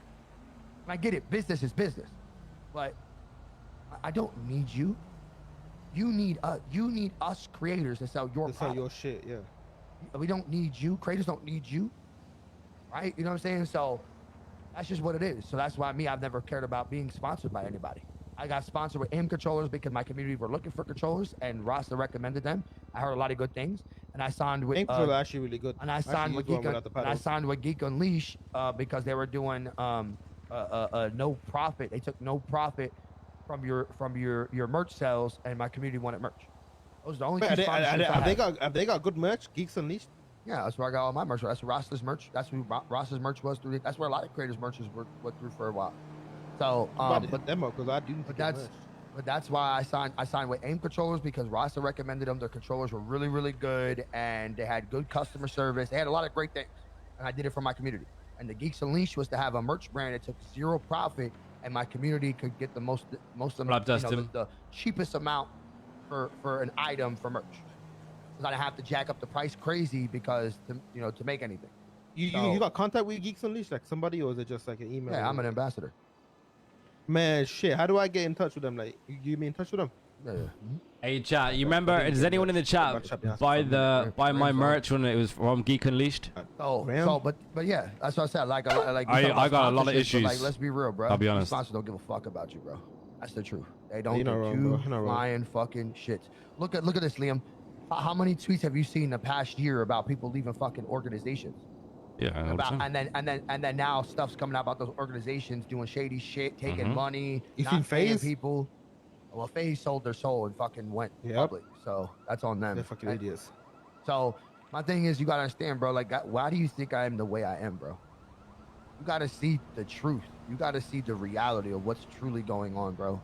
And I get it. Business is business, but I don't need you. You need us creators to sell your To sell product. your shit, yeah. We don't need you. Creators don't need you. Right? You know what I'm saying? So that's just what it is. So that's why I've never cared about being sponsored by anybody. I got sponsored with aim controllers because my community were looking for controllers and Rasta recommended them. I heard a lot of good things. And I signed with Aim controller actually really good. and I signed with Geek Unleash because they were doing no profit. They took no profit from your merch sales, and my community wanted merch. Those are the only two sponsorships I had. Have they got good merch? Geeks Unleashed? Yeah, that's where I got all my merch. That's Ross's merch. That's who Ross's merch was through. That's where a lot of creators' merches were through for a while. So, but demo because I do need to get merch. but that's why I signed with aim controllers because Rasta recommended them. Their controllers were really, really good and they had good customer service. They had a lot of great things, and I did it for my community. And the Geeks Unleashed was to have a merch brand that took zero profit, and my community could get the most amount, the cheapest amount for an item for merch. Because I didn't have to jack up the price crazy because to make anything. You got contact with Geeks Unleashed, like somebody, or is it just like an email? Yeah, I'm an ambassador. Man, shit. How do I get in touch with them? Like, you get me in touch with them? Yeah. Hey chat, you remember? Does anyone in the chat buy my merch when it was from Geek Unleashed? But yeah, that's what I said. Like I got a lot of sponsorships, but, issues. Like, let's be real, bro. I'll be These honest. Sponsors don't give a fuck about you, bro. That's the truth. They don't You're not do wrong, two bro. You're not wrong. flying fucking shits. Look at this, Liam. How many tweets have you seen in the past year about people leaving fucking organizations? Yeah, About, and then now stuff's coming out about those organizations doing shady shit, taking Mhm. money, You not seen paying FaZe? people. Well, FaZe sold their soul and fucking went Yep. public, so that's on them. They're fucking And- idiots. So my thing is, you gotta understand, bro. Like, why do you think I am the way I am, bro? You gotta see the truth. You gotta see the reality of what's truly going on, bro.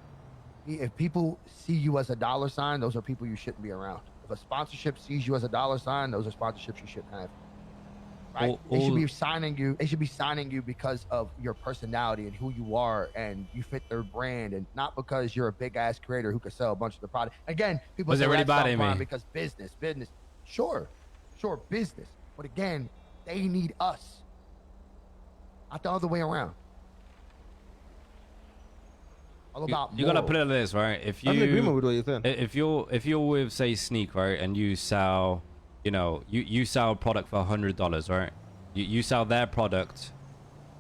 If people see you as a dollar sign, those are people you shouldn't be around. If a sponsorship sees you as a dollar sign, those are sponsorships you shouldn't have. Right? They should be signing you. They should be signing you because of your personality and who you are, and you fit their brand, and not because you're a big ass creator who could sell a bunch of the product. Again, people Was say it really that's bad, not fine Amy? because business. Sure, business. But again, they need us, not the other way around. All about You gotta morals. put it like this, right? If I'm in agreement you with what you're saying. if you're with say Sneak, right, and you sell, you know, you sell a product for $100, right? You sell their product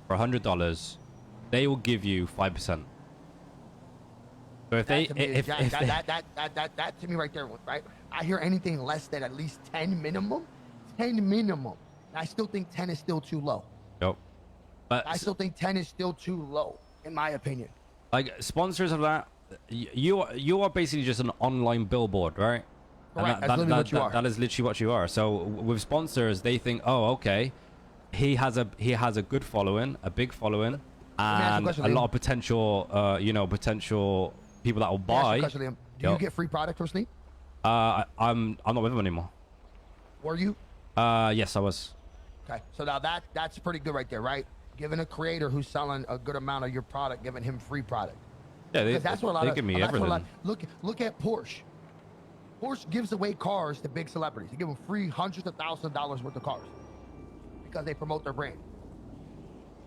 for $100, they will give you 5%. So if they That to me is if jack- they, that to me right there, right? I hear anything less than at least 10 minimum, and I still think 10 is still too low. Nope. But I still think 10 is still too low, in my opinion. like sponsors of that, you are basically just an online billboard, right? And Correct. That's literally what you are. that is literally what you are. So with sponsors, they think, oh, okay, he has a good following, a big following, me ask you a and question, a Liam. lot of potential people that will Let me ask you a buy. question, Liam. Do you Yep. get free product from Sneak? I'm not with them anymore. Were you? Yes, I was. Okay, so now that's pretty good right there, right? Giving a creator who's selling a good amount of your product, giving him free product. Yeah, Because that's what a lot they of give me that's what a everything. lot- look at Porsche. Porsche gives away cars to big celebrities. They give them free hundreds of thousands of dollars worth of cars because they promote their brand.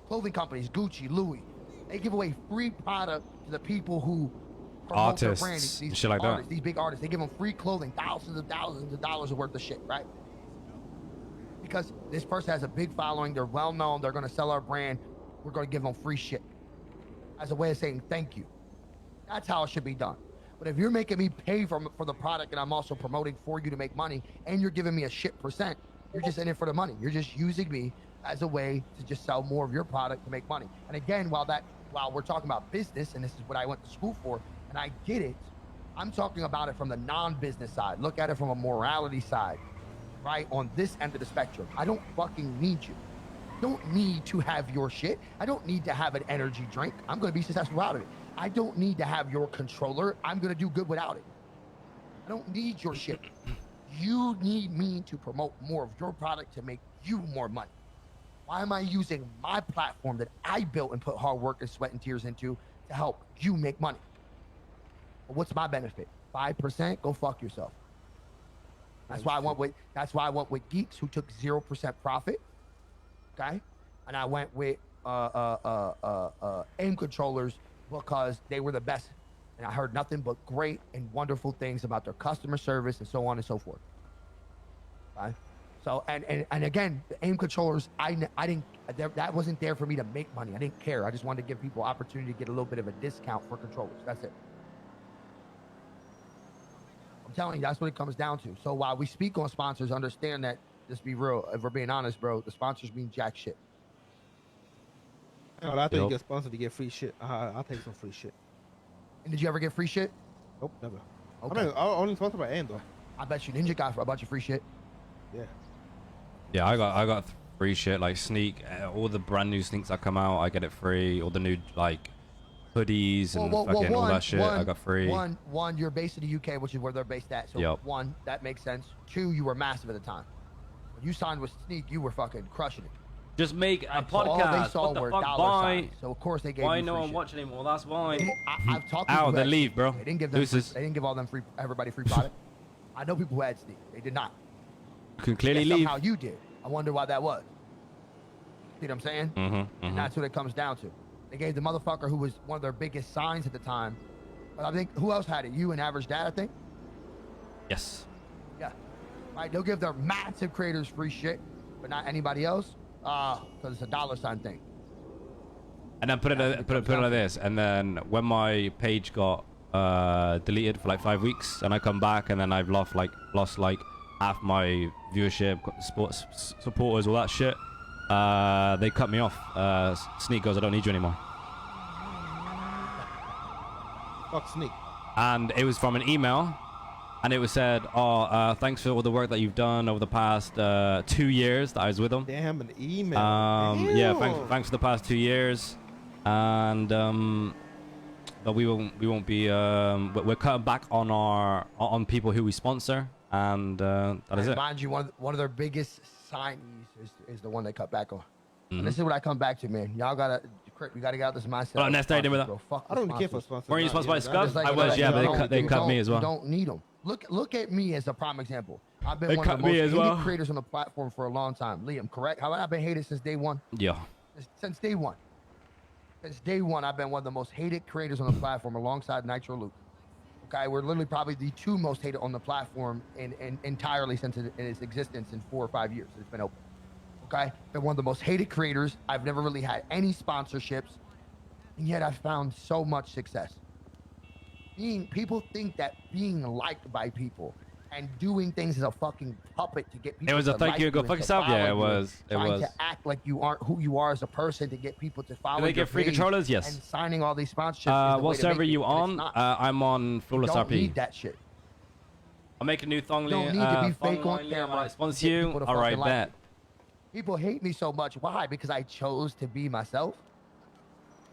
Clothing companies, Gucci, Louis, they give away free product to the people who promote their brand. Artists, These shit like that. artists, these big artists, they give them free clothing, thousands of dollars worth of shit, right? Because this person has a big following, they're well known, they're going to sell our brand, we're going to give them free shit as a way of saying thank you. That's how it should be done. But if you're making me pay for the product and I'm also promoting for you to make money and you're giving me a shit percent, you're just in it for the money. You're just using me as a way to just sell more of your product to make money. And again, while we're talking about business, and this is what I went to school for, and I get it, I'm talking about it from the non-business side. Look at it from a morality side, right? On this end of the spectrum. I don't fucking need you. I don't need to have your shit. I don't need to have an energy drink. I'm going to be successful without it. I don't need to have your controller. I'm going to do good without it. I don't need your shit. You need me to promote more of your product to make you more money. Why am I using my platform that I built and put hard work and sweat and tears into to help you make money? But what's my benefit? 5%? Go fuck yourself. That's why I went with geeks who took 0% profit. Okay? And I went with aim controllers because they were the best. And I heard nothing but great and wonderful things about their customer service and so on and so forth. Okay? So, and again, the aim controllers, I didn't, that wasn't there for me to make money. I didn't care. I just wanted to give people opportunity to get a little bit of a discount for controllers. That's it. I'm telling you, that's what it comes down to. So while we speak on sponsors, understand that, just be real, if we're being honest, bro, the sponsors mean jack shit. Oh, I think you Yep. get sponsored to get free shit. I'll take some free shit. And did you ever get free shit? Nope, never. Okay. I mean, I'm only sponsored by AIM though. I bet you Ninja got a bunch of free shit. Yeah. Yeah, I got free shit like Sneak. All the brand new Sneaks that come out, I get it free. All the new like hoodies and fucking all that shit, I got free. One, you're based in the UK, which is where they're based at. So Yep. one, that makes sense. Two, you were massive at the time. When you signed with Sneak, you were fucking crushing it. Just make a Right? So all they podcast. saw What the were fuck? dollar Why? signs. So of course they gave Why you no free one shit. watch anymore? That's why. I've talked to Ow, people who they had leave, Sneak. bro. They didn't give them. Deuces. They didn't give all them free. Everybody free product. I know people who had Sneak. They did not. You can clearly Yet leave. somehow you did. I wonder why that was. See what I'm saying? Mm-hmm, And that's what it comes down to. They gave the motherfucker who was one of their biggest signs at the time I think who else had it? You and Average Dad, I think. Yes. Yeah. Right. They'll give their massive creators free shit, but not anybody else. Because it's a $sign thing. And then put it like this, and then when my page got deleted for like 5 weeks, and I come back, and then I've lost like half my viewership, supporters, all that shit. They cut me off. Sneak goes, I don't need you anymore. Fuck Sneak. And it was from an email, and it was said, "Oh, thanks for all the work that you've done over the past 2 years that I was with them." Damn, an email. Yeah, thanks for the past 2 years, and but we won't be. We're cutting back on people who we sponsor, and that is it. Mind you, one of their biggest signees is the one they cut back on. And this is what I come back to, man. Y'all gotta get out this mindset. Well, next day, bro. Fuck I don't care for sponsors. Weren't you sponsored by Scub? Like, I was, yeah, you but don't- they you cut me don't- as well. You don't need them. Look at me as a prime example. I've been They one of cut the most me as hated well. creators on the platform for a long time. Liam, correct? How I've been hated since day one? Yeah. Since day one. Since day one, I've been one of the most hated creators on the platform alongside Nitro Luke. Okay, we're literally probably the two most hated on the platform in entirely since in its existence in 4 or 5 years. It's been open. Okay, been one of the most hated creators. I've never really had any sponsorships, and yet I've found so much success. People think that being liked by people and doing things as a fucking puppet to get people. It was a to thank like you and go and fuck to yourself. follow Yeah, it you, was. It trying was. to act like you aren't who you are as a person to get people to follow. Do they your get free page controllers? Yes. And signing all these sponsorships. is the What way to server make you it, and it's on? not. I'm on You Flawless don't RP. need that shit. I'll make a new thong You don't link. need to be fake thong on link, camera I'll to sponsor get you. people to All right, fucking like bet. you. People hate me so much. Why? Because I chose to be myself.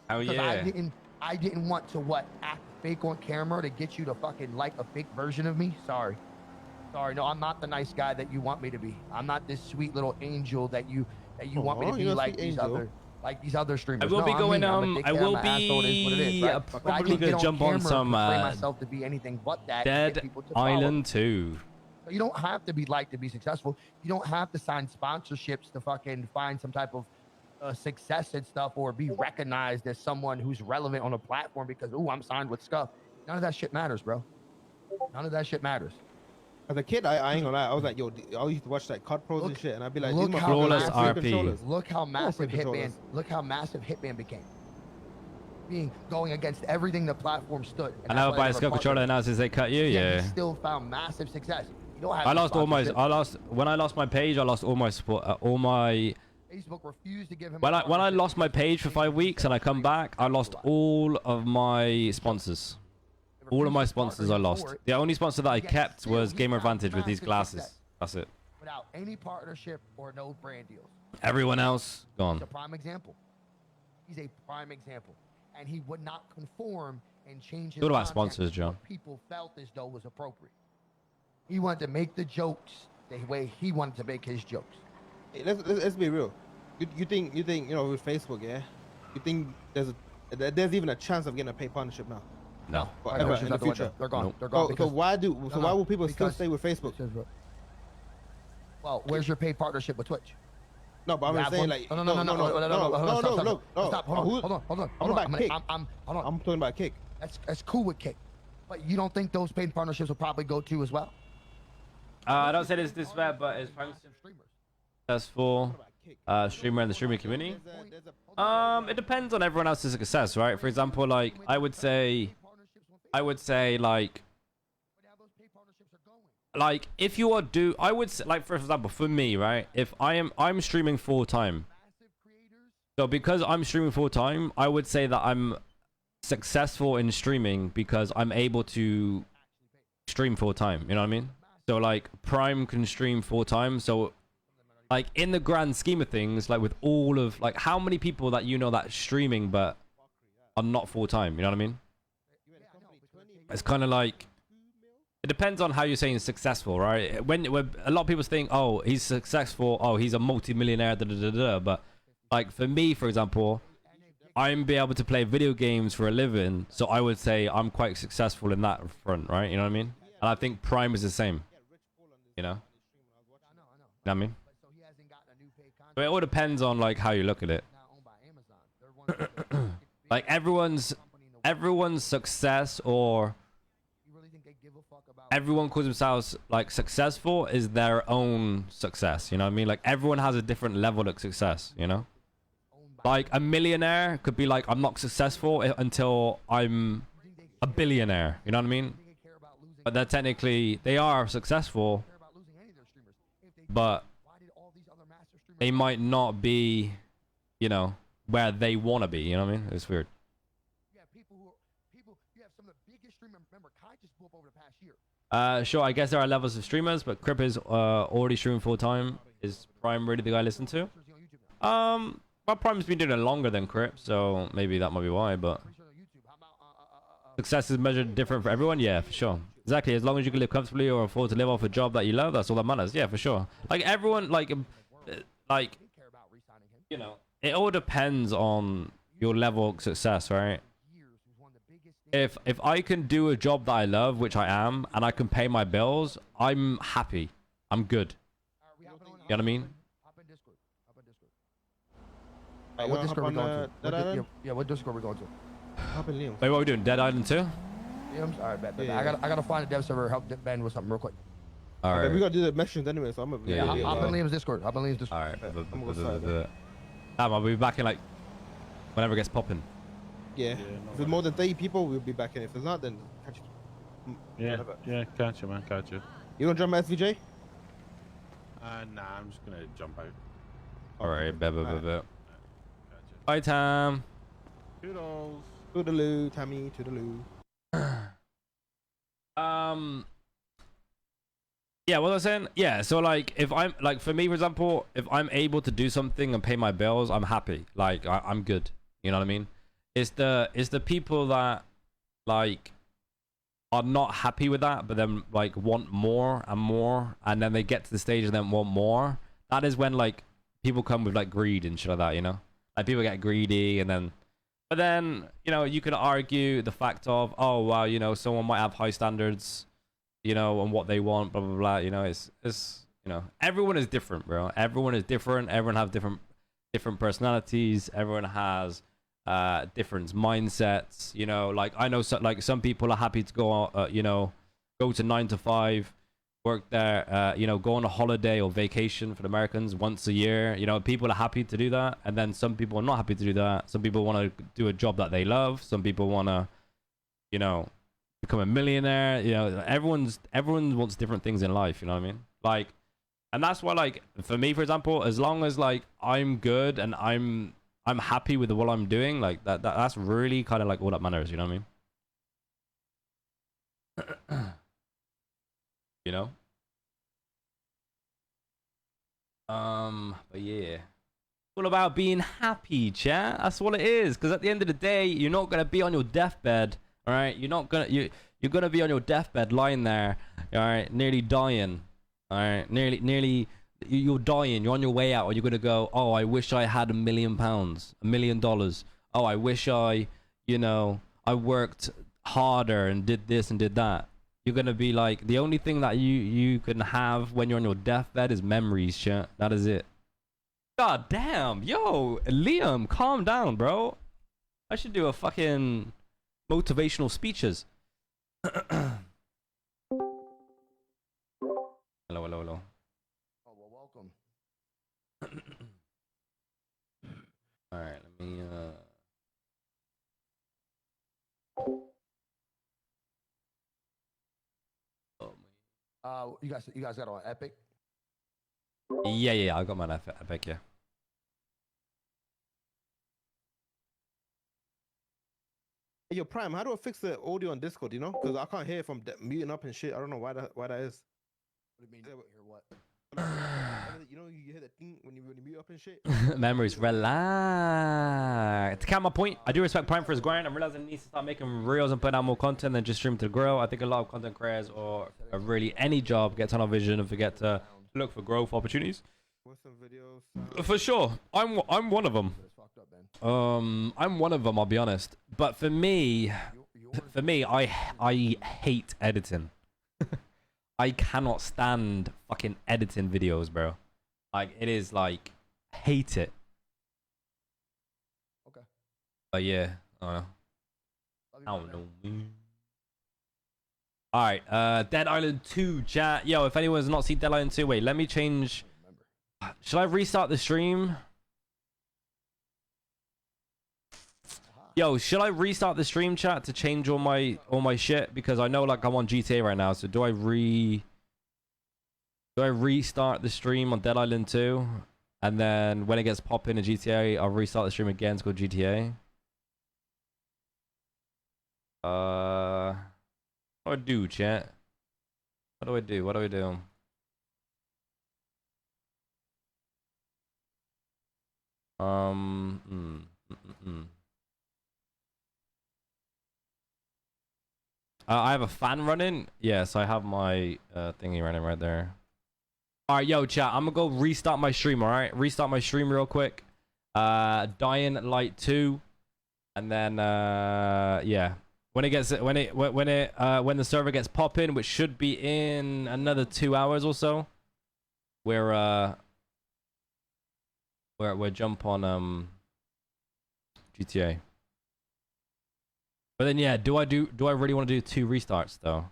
Oh Because yeah. I didn't want to act fake on camera to get you to fucking like a fake version of me. Sorry, no, I'm not the nice guy that you want me to be. I'm not this sweet little angel that you want me to be you're a like sweet these angel. other streamers. I will No, be I'm going. me. I'm a I dickhead, will I'm an asshole, it is what it is, be right? But I probably didn't gonna get on jump on camera some and portray myself to be anything but that. to get Dead people to follow. Island 2. So you don't have to be liked to be successful. You don't have to sign sponsorships to fucking find some type of success and stuff, or be recognized as someone who's relevant on a platform because, ooh, I'm signed with Scuff. None of that shit matters, bro. None of that shit matters. As a kid, I ain't gonna lie. I was like, yo, I used to watch like COD Pros and shit, and I'd be like, look these how Flawless motherfuckers RP. have free controllers. Look how massive free Hitman. controllers. Look how massive Hitman became. Going against everything the platform stood. I know by a Scub controller announces they cut you. Yet Yeah. he still found massive success. You don't have I the lost all my. sponsorship. When I lost my page. I lost all my support. All my. Facebook refused to give him. When a I partnership lost my because page for 5 weeks and I come back, I lost all of my sponsors. They All of my refused to partner sponsors I him lost. for it. The only sponsor that I Yet kept still was he Gamer found Advantage with these massive glasses. success That's it. Without any partnership or no brand deals. Everyone else He's gone. a prime example. He's a prime example. And he would not conform and change his What about content sponsors, to Joe? what people felt as though was appropriate. He wanted to make the jokes the way he wanted to make his jokes. Hey, let's be real. You think with Facebook, yeah? You think there's even a chance of getting a paid partnership now? No. Or Partnerships ever out in the the window. future? They're gone. Nope. They're gone. So because- why will people still because- stay with Facebook? Well, where's your paid partnership with Twitch? No, but I'm You just have saying one? like no, hold on, look, no. stop, hold on. I'm about Kick. Hold on. I'm talking about Kick. That's cool with Kick, but you don't think those paid partnerships will probably go to as well? I don't say this bad, but it's prime successful streamer in the streaming community. It depends on everyone else's success, right? For example, like I would say like if you are I would say, like for example for me, right? If I'm streaming full time, so because I'm streaming full time, I would say that I'm successful in streaming because I'm able to stream full time. You know what I mean? So like Prime can stream full time. So like in the grand scheme of things, like with all of like how many people that you know that streaming but are not full time. You know what I mean? It's kind of like it depends on how you're saying successful, right? When a lot of people think, oh, he's successful, oh, he's a multi-millionaire, da da da da. But like for me, for example, I'm be able to play video games for a living, so I would say I'm quite successful in that front, right? You know what I mean? And I think Prime is the same. You know? You know what I mean? So it all depends on like how you look at it. Like everyone's everyone's success or You really think they give a fuck about? everyone calls themselves like successful is their own success. You know what I mean? Like everyone has a different level of success. You know, like a millionaire could be like, I'm not successful until I'm a billionaire. You know what I mean? But they're technically they are successful, but they might not be, you know, where they want to be. You know what I mean? It's weird. Yeah, you have some of the biggest streamers. Remember, Kai just blew up over the past year. Sure, I guess there are levels of streamers, but Crip is already streaming full time. Is Prime really the guy I listen to? Well, Prime's been doing it longer than Crip, so maybe that might be why. But success is measured different for everyone. Yeah, for sure. Exactly. As long as you can live comfortably or afford to live off a job that you love, that's all that matters. Yeah, for sure. Like everyone, like, you know, it all depends on your level of success, right? If I can do a job that I love, which I am, and I can pay my bills, I'm happy. I'm good. You know what I mean? What Discord we going to? Yeah, what Discord we going to? Wait, what are we doing? Dead Island 2? All right, bet. I gotta find a dev server. Help Ben with something real quick. All right. We gotta do the missions anyway, so I'm gonna. Yeah, Hop in Liam's Discord. All right. I'll be back in like whenever it gets popping. Yeah. If there's more than 30 people, we'll be back in. If there's not, then catch you. Yeah, catch you, man, catch you. You gonna jump SVJ? Nah, I'm just gonna jump out. All right. Bet. Catch you. Bye, Tam. Toodles. Toodaloo, Tammy, toodaloo. Yeah, what was I saying? Yeah, so like if I'm like for me for example, if I'm able to do something and pay my bills, I'm happy. Like I'm good. You know what I mean? It's the people that like are not happy with that, but then like want more and more, and then they get to the stage and then want more. That is when like people come with like greed and shit like that, you know? Like people get greedy and then but then, you know, you can argue the fact of, oh, well, you know, someone might have high standards, you know, on what they want, blah, blah, blah. You know, it's you know, everyone is different, bro. Everyone is different. Everyone have different personalities. Everyone has different mindsets, you know. Like, I know, like, some people are happy to go, you know, go to 9 to 5, work there, you know, go on a holiday or vacation for the Americans once a year. You know, people are happy to do that, and then some people are not happy to do that. Some people want to do a job that they love. Some people want to, you know, become a millionaire. You know, everyone wants different things in life. You know what I mean? Like, and that's why, like, for me, for example, as long as like I'm good and I'm happy with what I'm doing, like that's really kind of like all that matters. You know what I mean? You know? But yeah. It's all about being happy, chat. That's what it is. Because at the end of the day, you're not gonna be on your deathbed. Alright? You're gonna be on your deathbed lying there, alright, nearly dying. Alright, nearly you're dying, you're on your way out, and you're gonna go, oh, I wish I had £1 million, $1 million. Oh, I wish I, you know, I worked harder and did this and did that. You're gonna be like, the only thing that you can have when you're on your deathbed is memories, chat. That is it. God damn, yo, Liam, calm down, bro. I should do a fucking motivational speeches. Hello. Oh, well, welcome. All right, let me You guys got on Epic? Yeah, I got mine Epic, yeah. Hey, yo, Prime, how do I fix the audio on Discord, you know? Because I can't hear from muting up and shit. I don't know why that is. What do you mean? Hear what? You know, you hear that thing when you mute up and shit? Memories, relax. To count my point, I do respect Prime for his grind. I'm realizing he needs to start making reels and putting out more content than just stream to grow. I think a lot of content creators or really any job get tunnel vision and forget to look for growth opportunities. Some videos, for sure, I'm one of them. I'm one of them. I'll be honest. But for me, I hate editing. I cannot stand fucking editing videos, bro. Like, it is like, hate it. Okay. But yeah, I don't know. I don't know. All right, Dead Island 2 chat. Yo, if anyone's not seen Dead Island 2, wait, let me change. Should I restart the stream? Yo, should I restart the stream chat to change all my shit? Because I know like I'm on GTA right now, so do I restart the stream on Dead Island 2? And then when it gets popping in GTA, I'll restart the stream again to go GTA. What do I do, chat? What do I do? What do I do? I have a fan running. Yes, I have my thingy running right there. All right, yo, chat. I'm gonna go restart my stream. All right, restart my stream real quick. Dying Light 2, and then yeah. When the server gets popping, which should be in another 2 hours or so, we'll jump on GTA. But then yeah, do I really want to do 2 restarts though?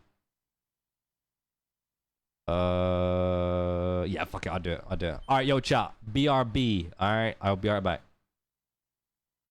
Yeah, fuck it, I'll do it. All right, yo, chat. BRB. All right, I'll be right back.